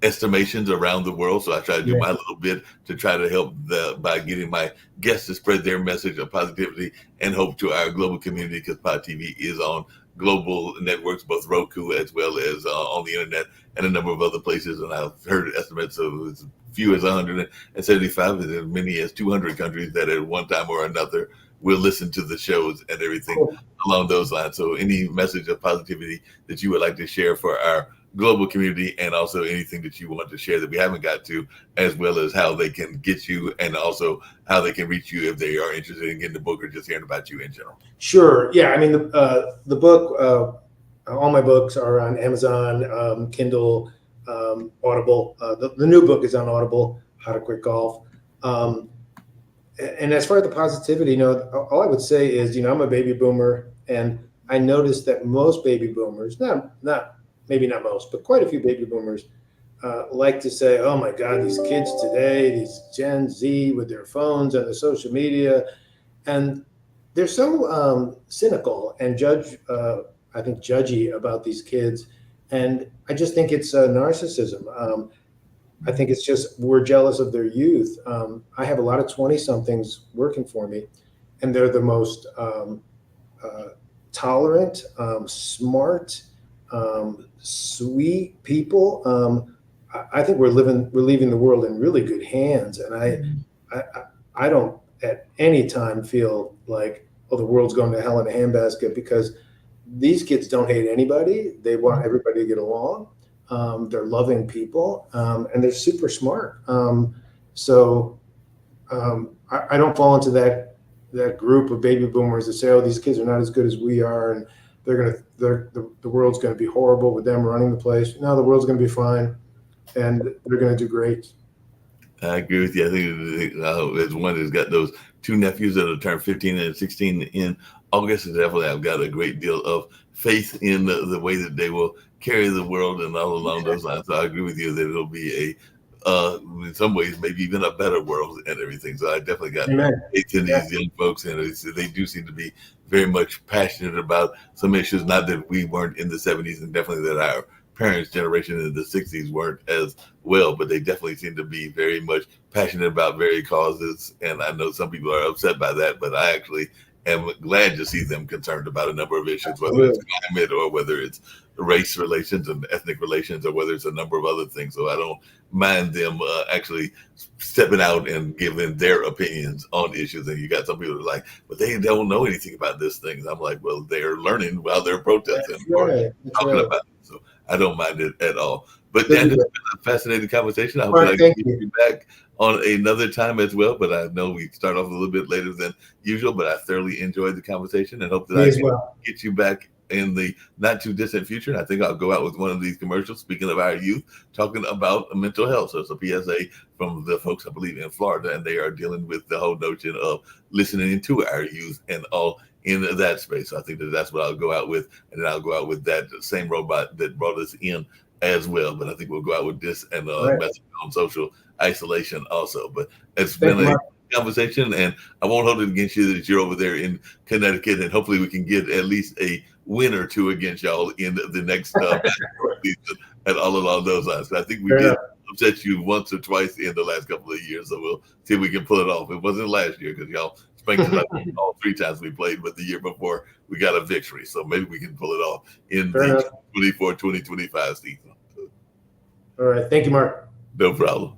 estimations around the world. So I try to do my little bit to try to help by getting my guests to spread their message of positivity and hope to our global community, because Pod TV is on global networks, both Roku as well as on the internet and a number of other places. And I've heard estimates of as few as 175 and as many as 200 countries that at one time or another will listen to the shows and everything along those lines. So any message of positivity that you would like to share for our global community, and also anything that you want to share that we haven't got to, as well as how they can get you and also how they can reach you if they are interested in getting the book or just hearing about you in general. Sure. Yeah. I mean, the book, all my books are on Amazon, Kindle, Audible. The new book is on Audible, How to Quit Golf. And as far as the positivity, all I would say is, I'm a baby boomer, and I noticed that most baby boomers, maybe not most, but quite a few baby boomers like to say, oh my God, these kids today, these Gen Z with their phones and the social media, and they're so cynical and judgy about these kids. And I just think it's narcissism. I think it's just we're jealous of their youth. I have a lot of 20-somethings working for me, and they're the most tolerant, smart, sweet people. I think we're leaving the world in really good hands, and I don't at any time feel like, oh, the world's going to hell in a handbasket, because these kids don't hate anybody. They want everybody to get along. They're loving people, and they're super smart. So I don't fall into that group of baby boomers that say, oh, these kids are not as good as we are, and the world's going to be horrible with them running the place. No, the world's going to be fine, and they're going to do great. I agree with you. I think as one that's got those 2 nephews that will turn 15 and 16 in August, and definitely I've got a great deal of faith in the way that they will carry the world and all along those lines. So I agree with you that it'll be in some ways, maybe even a better world and everything. So I definitely got faith in these young folks, and they do seem to be very much passionate about some issues. Not that we weren't in the 70s, and definitely that our parents' generation in the 60s weren't as well, but they definitely seem to be very much passionate about various causes. And I know some people are upset by that, but I actually am glad to see them concerned about a number of issues, whether it's climate or whether it's race relations and ethnic relations, or whether it's a number of other things. So I don't mind them actually stepping out and giving their opinions on issues. And you got some people that are like, but they don't know anything about this thing. I'm like, well, they're learning while they're protesting or talking about it. So I don't mind it at all. But Dan, this has been a fascinating conversation. I hope I can get you back on another time as well. But I know we start off a little bit later than usual, but I thoroughly enjoyed the conversation and hope that I can get you back in the not too distant future. And I think I'll go out with one of these commercials, speaking of our youth, talking about mental health. So it's a PSA from the folks, I believe, in Florida, and they are dealing with the whole notion of listening to our youth and all in that space. So I think that's what I'll go out with. And then I'll go out with that same robot that brought us in as well. But I think we'll go out with this and message on social isolation also. But it's been a conversation, and I won't hold it against you that you're over there in Connecticut, and hopefully we can get at least a win or two against y'all in the next season and all along those lines. I think we did upset you once or twice in the last couple of years, so we'll see if we can pull it off. It wasn't last year because y'all spanked us all 3 times we played, but the year before we got a victory, so maybe we can pull it off in the 2024-2025 season. All right, thank you, Mark. No problem.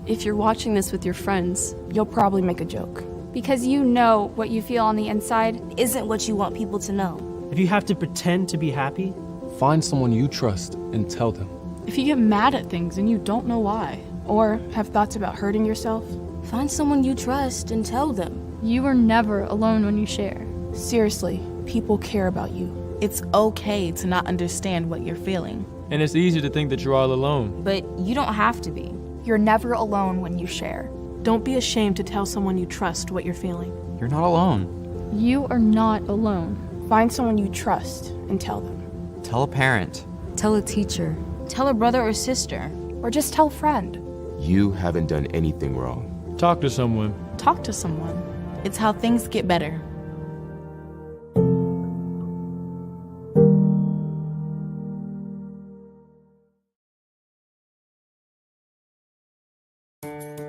If you're watching this with your friends, you'll probably make a joke. Because you know what you feel on the inside isn't what you want people to know. If you have to pretend to be happy, find someone you trust and tell them. If you get mad at things and you don't know why, or have thoughts about hurting yourself, find someone you trust and tell them. You are never alone when you share. Seriously, people care about you. It's okay to not understand what you're feeling. And it's easy to think that you're all alone. But you don't have to be. You're never alone when you share. Don't be ashamed to tell someone you trust what you're feeling. You're not alone. You are not alone. Find someone you trust and tell them. Tell a parent. Tell a teacher. Tell a brother or sister. Or just tell a friend. You haven't done anything wrong. Talk to someone. Talk to someone. It's how things get better.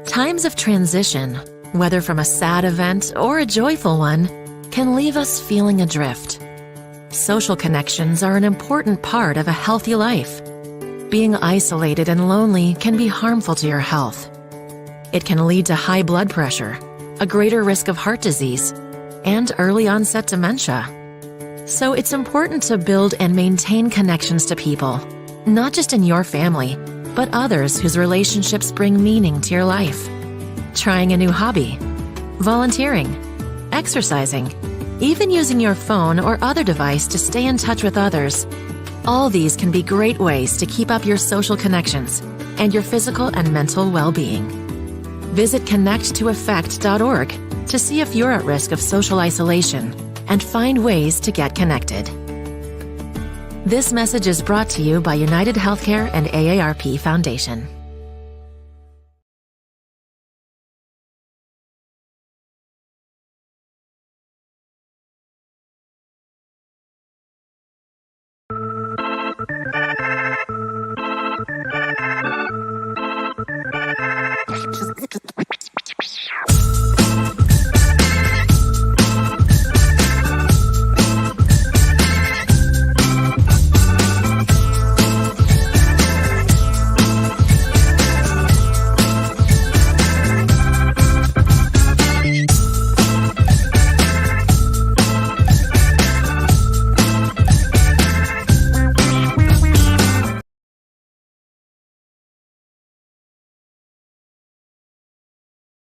Times of transition, whether from a sad event or a joyful one, can leave us feeling adrift. Social connections are an important part of a healthy life. Being isolated and lonely can be harmful to your health. It can lead to high blood pressure, a greater risk of heart disease, and early onset dementia. So it's important to build and maintain connections to people, not just in your family, but others whose relationships bring meaning to your life. Trying a new hobby, volunteering, exercising, even using your phone or other device to stay in touch with others. All these can be great ways to keep up your social connections and your physical and mental well-being. Visit connecttoeffect.org to see if you're at risk of social isolation and find ways to get connected. This message is brought to you by United Healthcare and AARP Foundation.